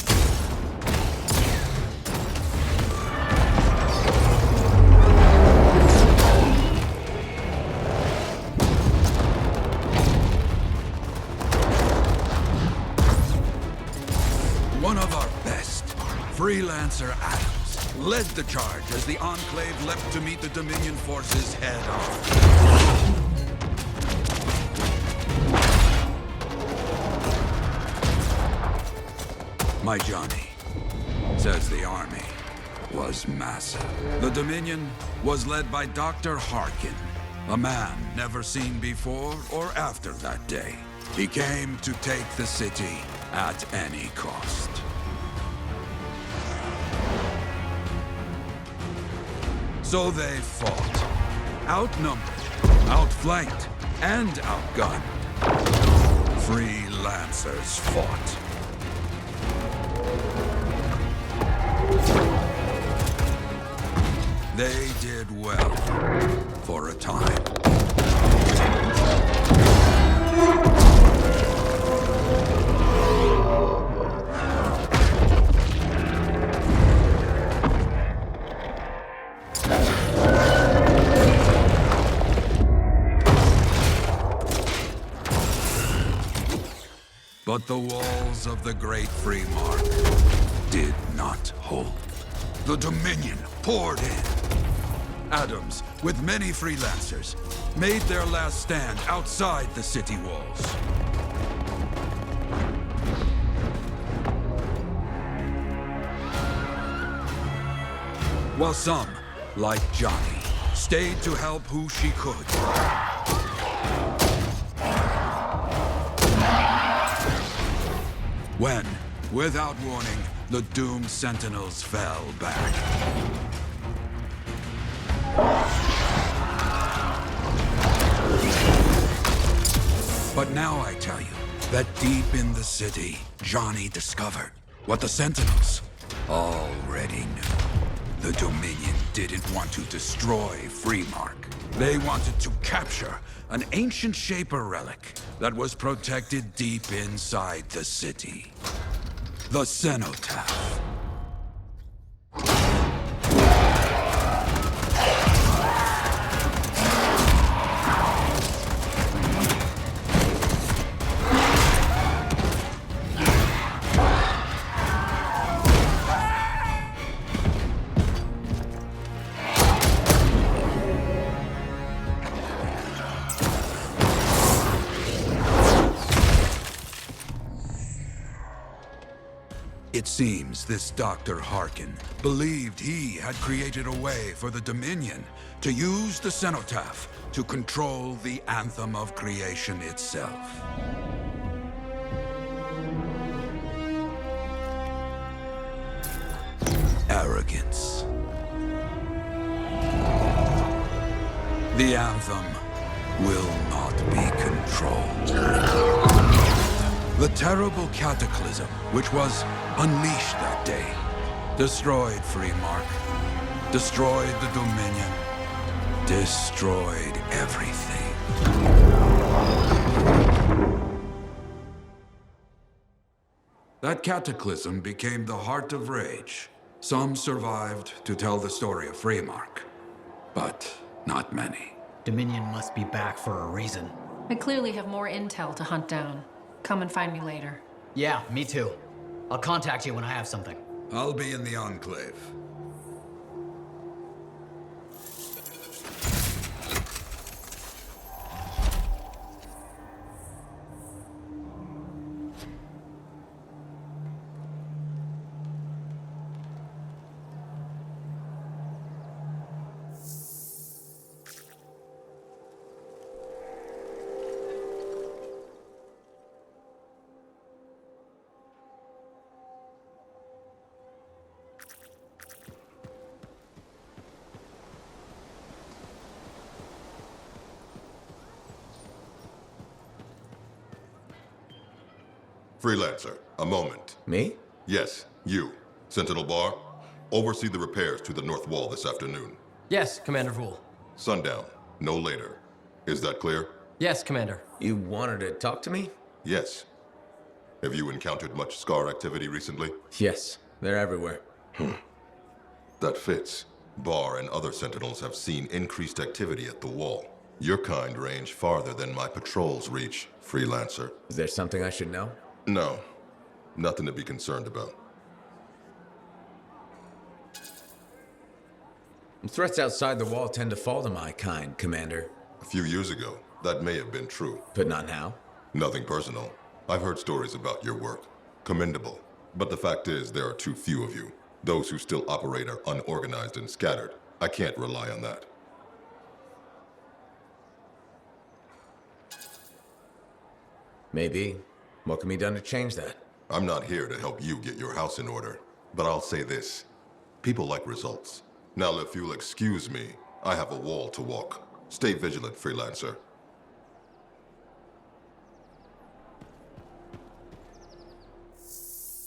One of our best, Freelancer Adams, led the charge as the Enclave leapt to meet the Dominion forces head-on. My Johnny says the army was massive. The Dominion was led by Dr. Harkin, a man never seen before or after that day. He came to take the city at any cost. So they fought. Outnumbered, outflanked, and outgunned. Freelancers fought. They did well for a time. But the walls of the Great Freemark did not hold. The Dominion poured in. Adams, with many freelancers, made their last stand outside the city walls. While some, like Johnny, stayed to help who she could. When, without warning, the doomed Sentinels fell back. But now I tell you that deep in the city, Johnny discovered what the Sentinels already knew. The Dominion didn't want to destroy Freemark. They wanted to capture an ancient Shaper relic that was protected deep inside the city. The Cenotaph. It seems this Dr. Harkin believed he had created a way for the Dominion to use the cenotaph to control the Anthem of creation itself. Arrogance. The Anthem will not be controlled. The terrible cataclysm which was unleashed that day destroyed Freemark, destroyed the Dominion, destroyed everything. That cataclysm became the heart of rage. Some survived to tell the story of Freemark, but not many. Dominion must be back for a reason. We clearly have more intel to hunt down. Come and find me later. Yeah, me too. I'll contact you when I have something. I'll be in the Enclave. Freelancer, a moment. Me? Yes, you. Sentinel Bar, oversee the repairs to the north wall this afternoon. Yes, Commander Vool. Sundown, no later. Is that clear? Yes, Commander. You wanted to talk to me? Yes. Have you encountered much Scar activity recently? Yes, they're everywhere. That fits. Bar and other Sentinels have seen increased activity at the wall. Your kind range farther than my patrols reach, Freelancer. Is there something I should know? No. Nothing to be concerned about. Threats outside the wall tend to fall to my kind, Commander. A few years ago, that may have been true. But not now? Nothing personal. I've heard stories about your work. Commendable. But the fact is, there are too few of you. Those who still operate are unorganized and scattered. I can't rely on that. Maybe. What can be done to change that? I'm not here to help you get your house in order, but I'll say this. People like results. Now, if you'll excuse me, I have a wall to walk. Stay vigilant, Freelancer.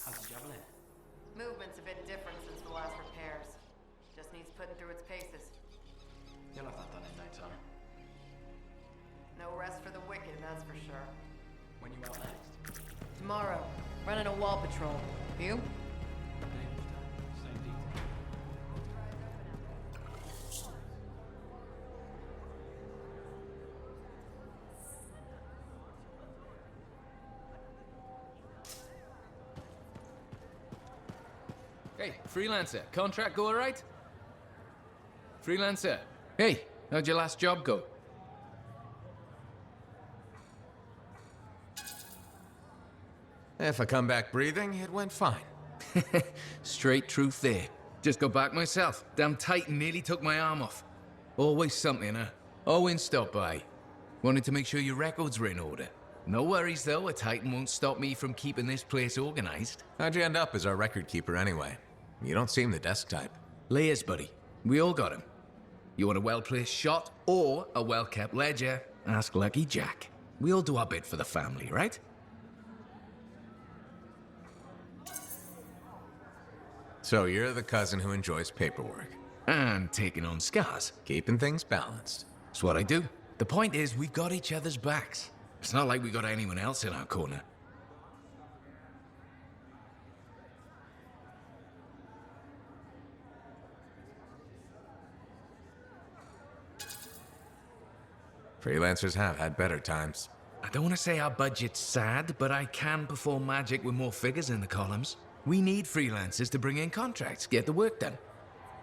How's the Javelin? Movement's a bit different since the last repairs. Just needs putting through its paces. You'll have that done in no time. No rest for the wicked, that's for sure. When you out next? Tomorrow, running a wall patrol. You? Same detail. Hey, Freelancer, contract go alright? Freelancer, hey, how'd your last job go? If I come back breathing, it went fine. Straight truth there. Just got back myself. Damn Titan nearly took my arm off. Always something, huh? Owen stopped by. Wanted to make sure your records were in order. No worries though, a Titan won't stop me from keeping this place organized. How'd you end up as our record keeper anyway? You don't seem the desk type. Layers, buddy. We all got him. You want a well-placed shot or a well-kept ledger? Ask Lucky Jack. We all do our bit for the family, right? So you're the cousin who enjoys paperwork. And taking on scars. Keeping things balanced. That's what I do. The point is, we've got each other's backs. It's not like we got anyone else in our corner. Freelancers have had better times. I don't want to say our budget's sad, but I can perform magic with more figures in the columns. We need freelancers to bring in contracts, get the work done.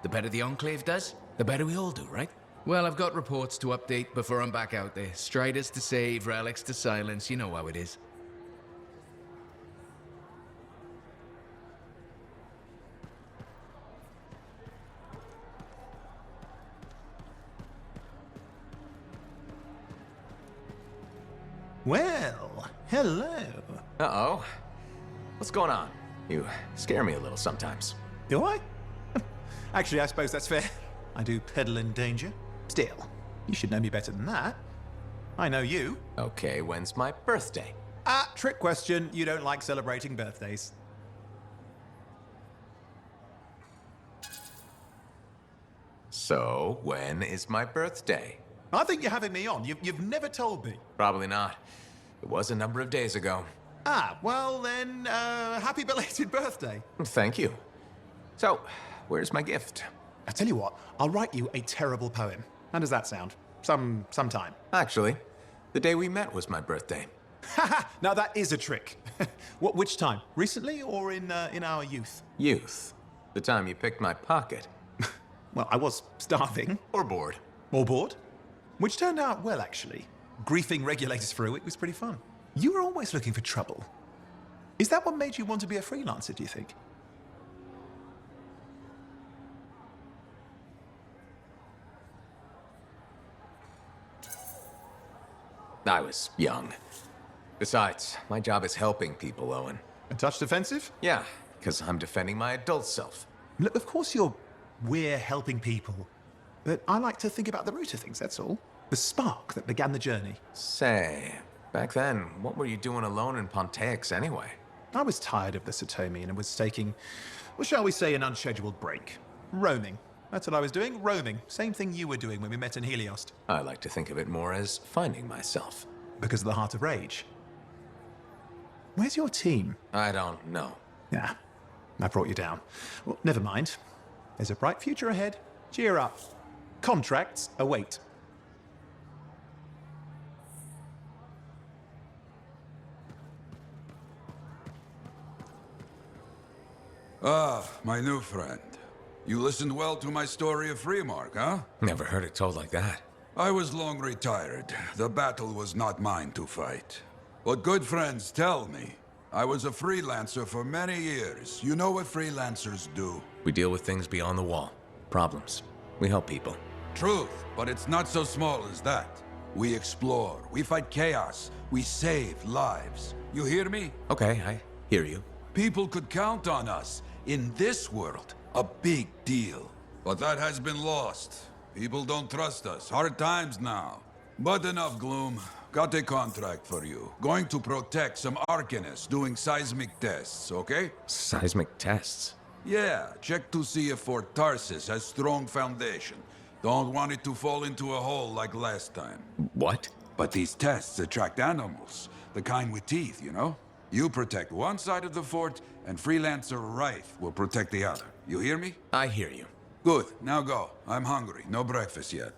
The better the Enclave does, the better we all do, right? Well, I've got reports to update before I'm back out there. Striders to save, relics to silence, you know how it is. Well, hello. Uh-oh. What's going on? You scare me a little sometimes. Do I? Actually, I suppose that's fair. I do peddle in danger. Still, you should know me better than that. I know you. Okay, when's my birthday? Trick question. You don't like celebrating birthdays. So, when is my birthday? I think you're having me on. You've never told me. Probably not. It was a number of days ago. Well then, happy belated birthday. Thank you. So, where's my gift? I tell you what, I'll write you a terrible poem. How does that sound? Sometime. Actually, the day we met was my birthday. Now that is a trick. Which time? Recently or in our youth? Youth. The time you picked my pocket. Well, I was starving. Or bored. Or bored. Which turned out well, actually. Griefing regulators through it was pretty fun. You were always looking for trouble. Is that what made you want to be a freelancer, do you think? I was young. Besides, my job is helping people, Owen. A touch defensive? Yeah, because I'm defending my adult self. Look, of course we're helping people. But I like to think about the root of things, that's all. The spark that began the journey. Say, back then, what were you doing alone in Pontiacs anyway? I was tired of the Satomi and was taking, well, shall we say, an unscheduled break. Roaming. That's what I was doing, roaming. Same thing you were doing when we met in Heliost. I like to think of it more as finding myself. Because of the Heart of Rage. Where's your team? I don't know. Yeah, I brought you down. Well, never mind. There's a bright future ahead. Cheer up. Contracts await. Ah, my new friend. You listened well to my story of Freemark, huh? Never heard it told like that. I was long retired. The battle was not mine to fight. But good friends tell me. I was a freelancer for many years. You know what freelancers do? We deal with things beyond the wall. Problems. We help people. Truth, but it's not so small as that. We explore, we fight chaos, we save lives. You hear me? Okay, I hear you. People could count on us. In this world, a big deal. But that has been lost. People don't trust us. Hard times now. But enough gloom. Got a contract for you. Going to protect some Arcanists doing seismic tests, okay? Seismic tests? Yeah, check to see if Fort Tarsis has strong foundation. Don't want it to fall into a hole like last time. What? But these tests attract animals. The kind with teeth, you know? You protect one side of the fort, and Freelancer Wraith will protect the other. You hear me? I hear you. Good. Now go. I'm hungry. No breakfast yet.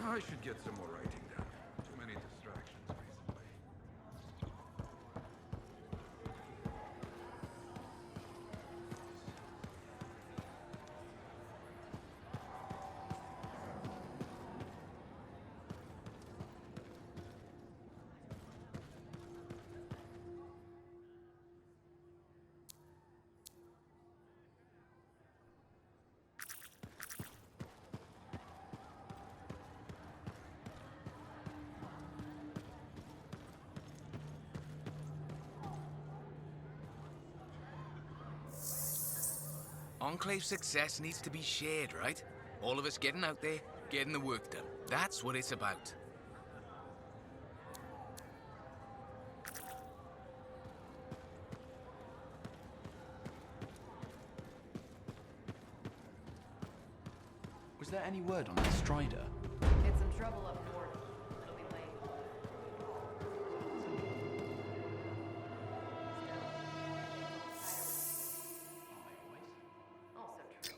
I should get some more writing done. Too many distractions recently. Enclave success needs to be shared, right? All of us getting out there, getting the work done. That's what it's about. Was there any word on that Strider? Get some trouble up north. It'll be late. Also true.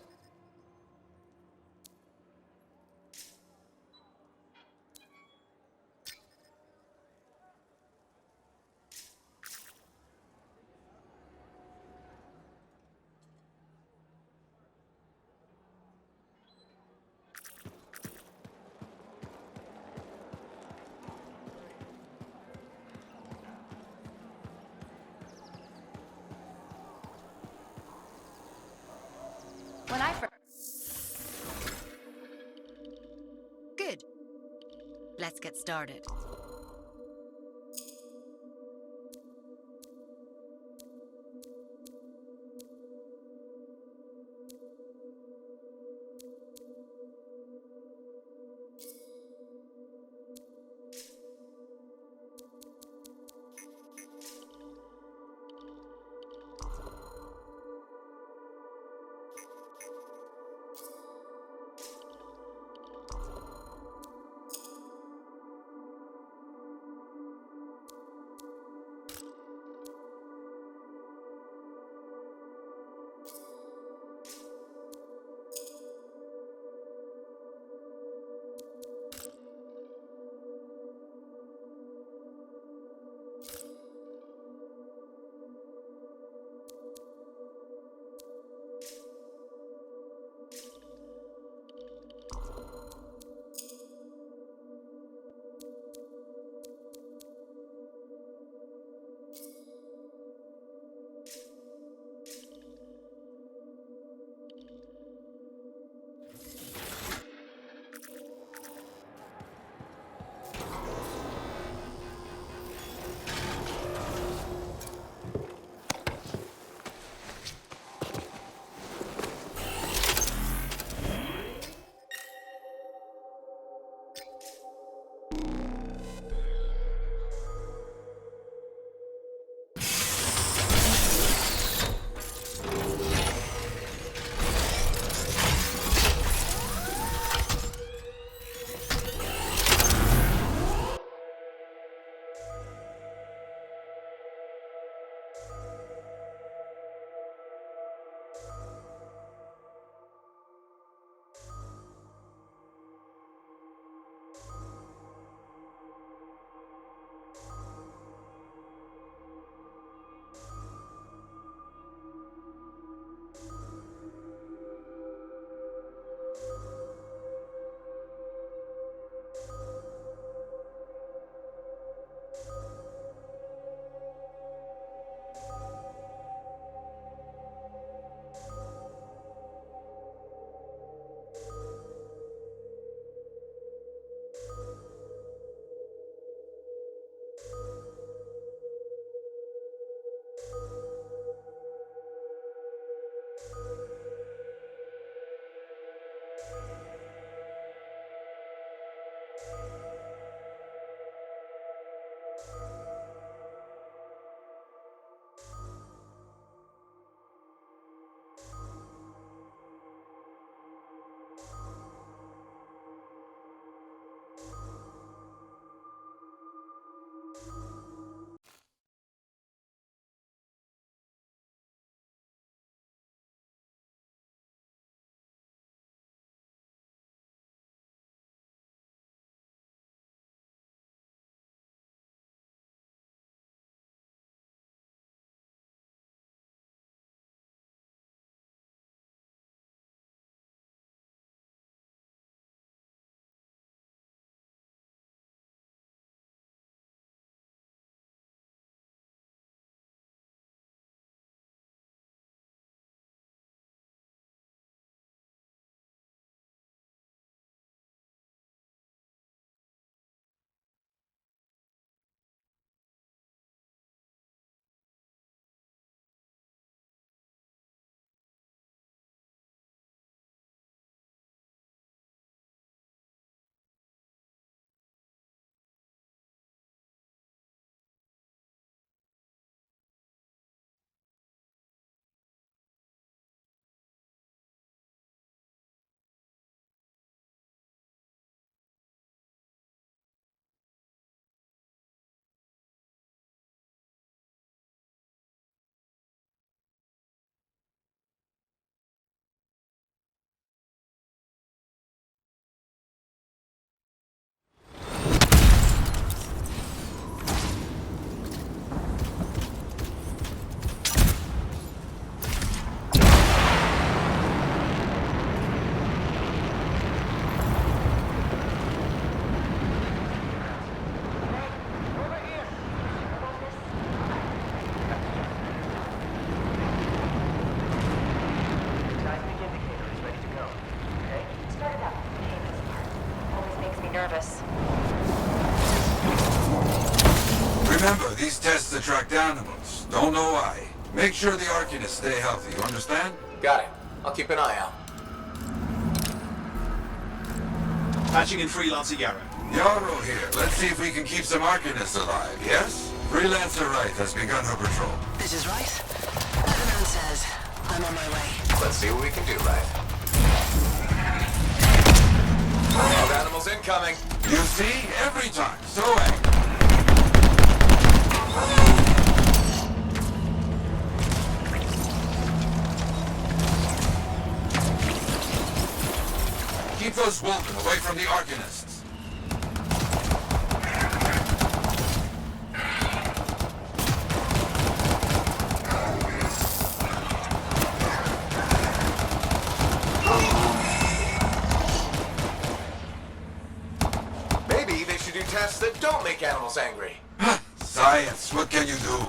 When I first... Good. Let's get started. attract animals. Don't know why. Make sure the Arcanists stay healthy, you understand? Got it. I'll keep an eye out. Patching in Freelancer Yarrow. Yarrow here. Let's see if we can keep some Arcanists alive, yes? Freelancer Wright has begun her patrol. This is Wright. As the man says, I'm on my way. Let's see what we can do, Wright. Wild animals incoming. You see? Every time. So angry. Keep those wolven away from the Arcanists. Maybe they should do tests that don't make animals angry. Science, what can you do?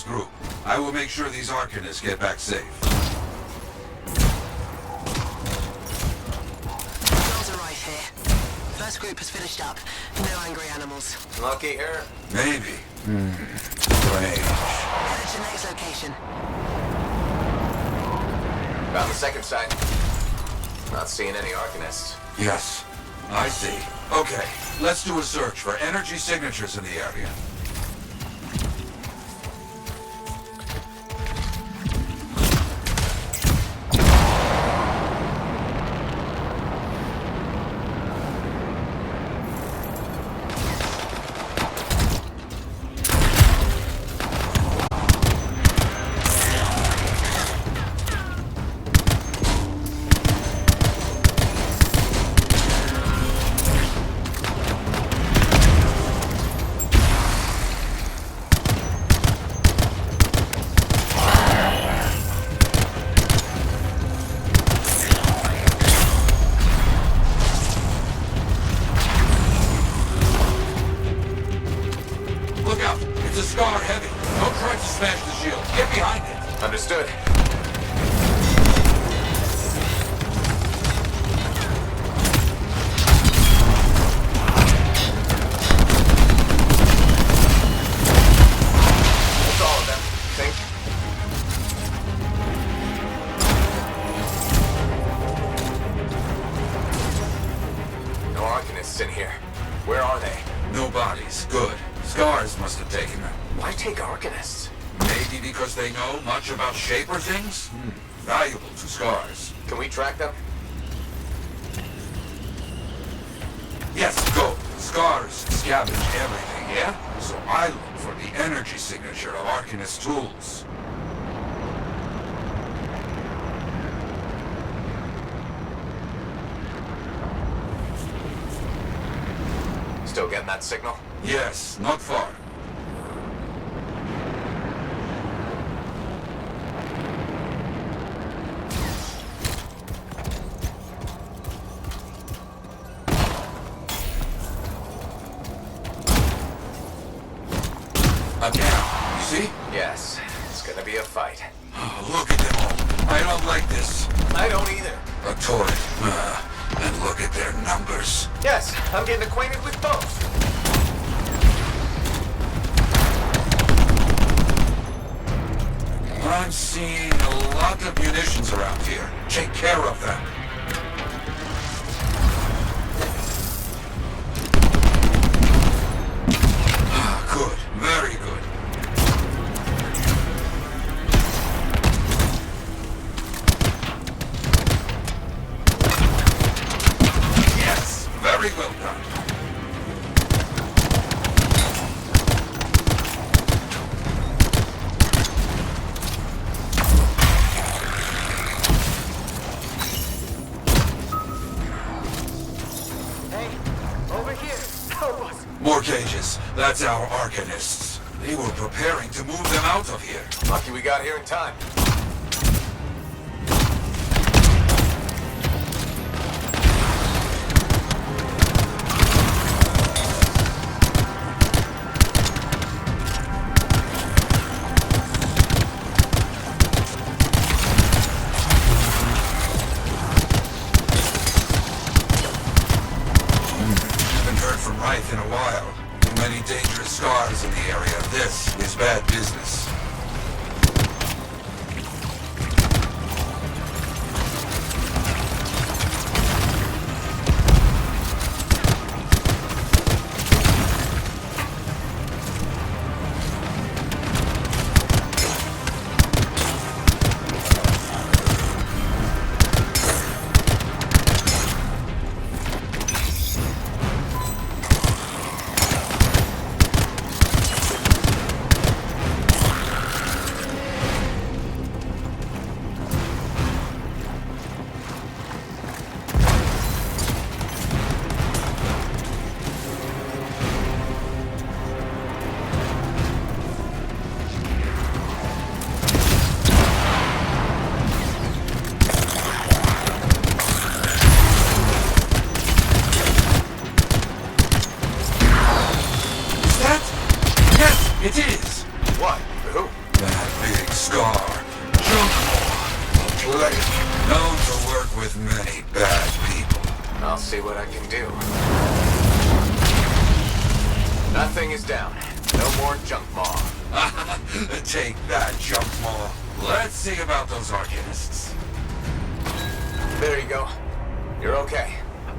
Group. I will make sure these Arcanists get back safe. Girls are right here. First group has finished up. No angry animals. Lucky here. Maybe. Strange. Headed to next location. Found the second site. Not seeing any Arcanists. Yes, I see. Okay, let's do a search for energy signatures in the area. Understood. That's all of them, think? No Arcanists in here. Where are they? No bodies. Good. Scars must have taken them. Why take Arcanists? Maybe because they know much about Shaper things? Valuable to Scars. Can we track them? Yes, go. Scars scavenge everything, yeah? So I look for the energy signature of Arcanist tools. Still getting that signal? Yes, not far. Again, you see? Yes, it's gonna be a fight. Oh, look at them all. I don't like this. I don't either. A torrent. And look at their numbers. Yes, I'm getting acquainted with both. I'm seeing a lot of munitions around here. Take care of them. Good. Very good. Yes. Very well done. Regis. That's our Arcanists. They were preparing to move them out of here. Lucky we got here in time. In a while. Too many dangerous scars in the area. This is bad business. It is! What? Who? That big scar. Junkmore. A plague. Known to work with many bad people. I'll see what I can do. That thing is down. No more Junkmore. Take that, Junkmore. Let's see about those Arcanists. There you go. You're okay.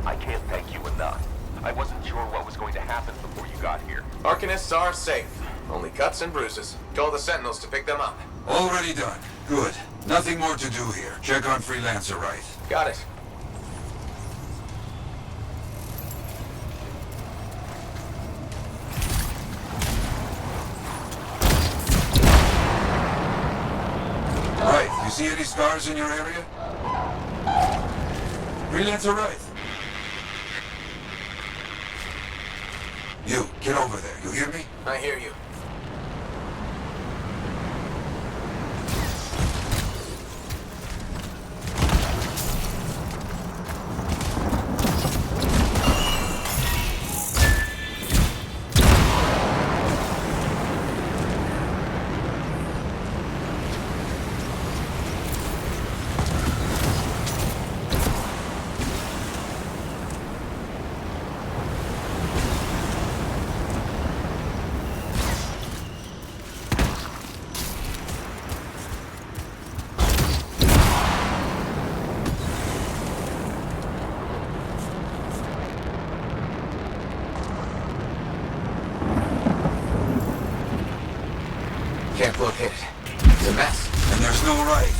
I can't thank you enough. I wasn't sure what was going to happen before you got here. Arcanists are safe. Only cuts and bruises. Told the Sentinels to pick them up. Already done. Good. Nothing more to do here. Check on Freelancer right. Got it. Right. You see any scars in your area? Freelancer right. You, get over there. You hear me? I hear you. Can't locate it. It's a mess. And there's no right.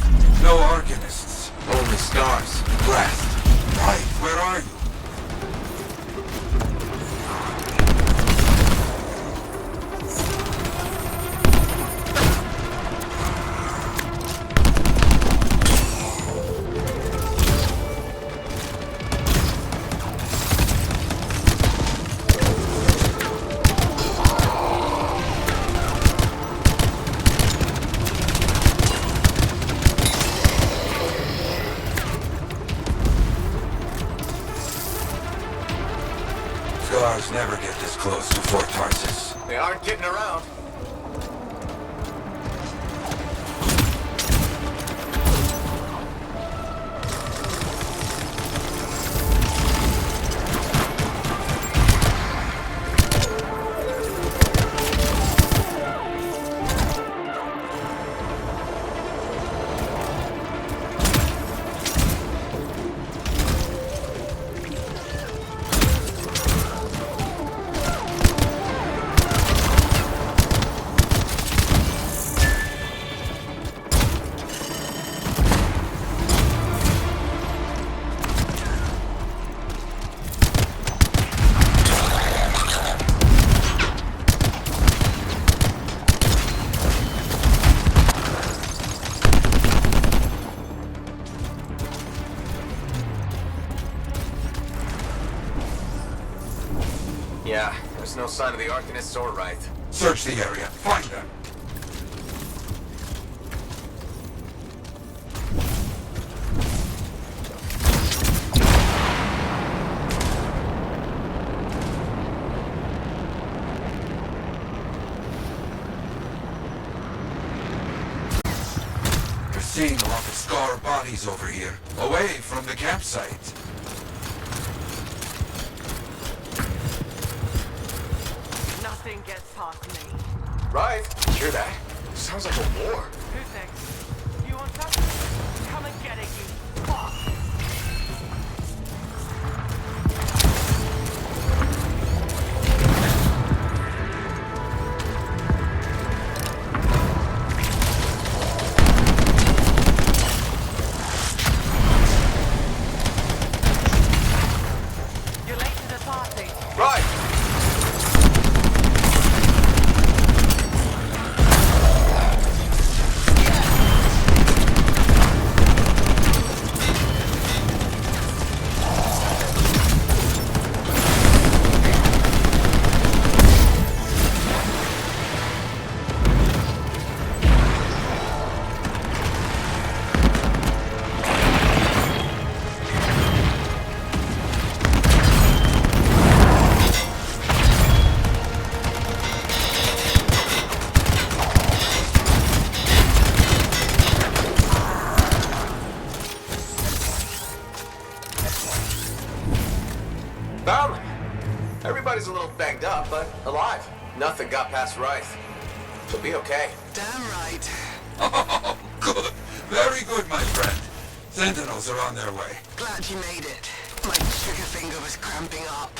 No Arcanists. Only scars. Blast. Right, where are you? Scars never get this close to Fort Tarsus. They aren't getting around. no sign of the Arcanists or Wraith. Search the area. Find them. We're seeing a lot of Scar bodies over here, away from the campsite. Nothing gets past me. Wraith, hear that? Sounds like a war. Who's next? You want that? Come and get it, you fuck! You're late to the party. Right! Found them. Everybody's a little banged up, but alive. Nothing got past Wraith. She'll be okay. Damn right. Oh, good. Very good, my friend. Sentinels are on their way. Glad you made it. My trigger finger was cramping up.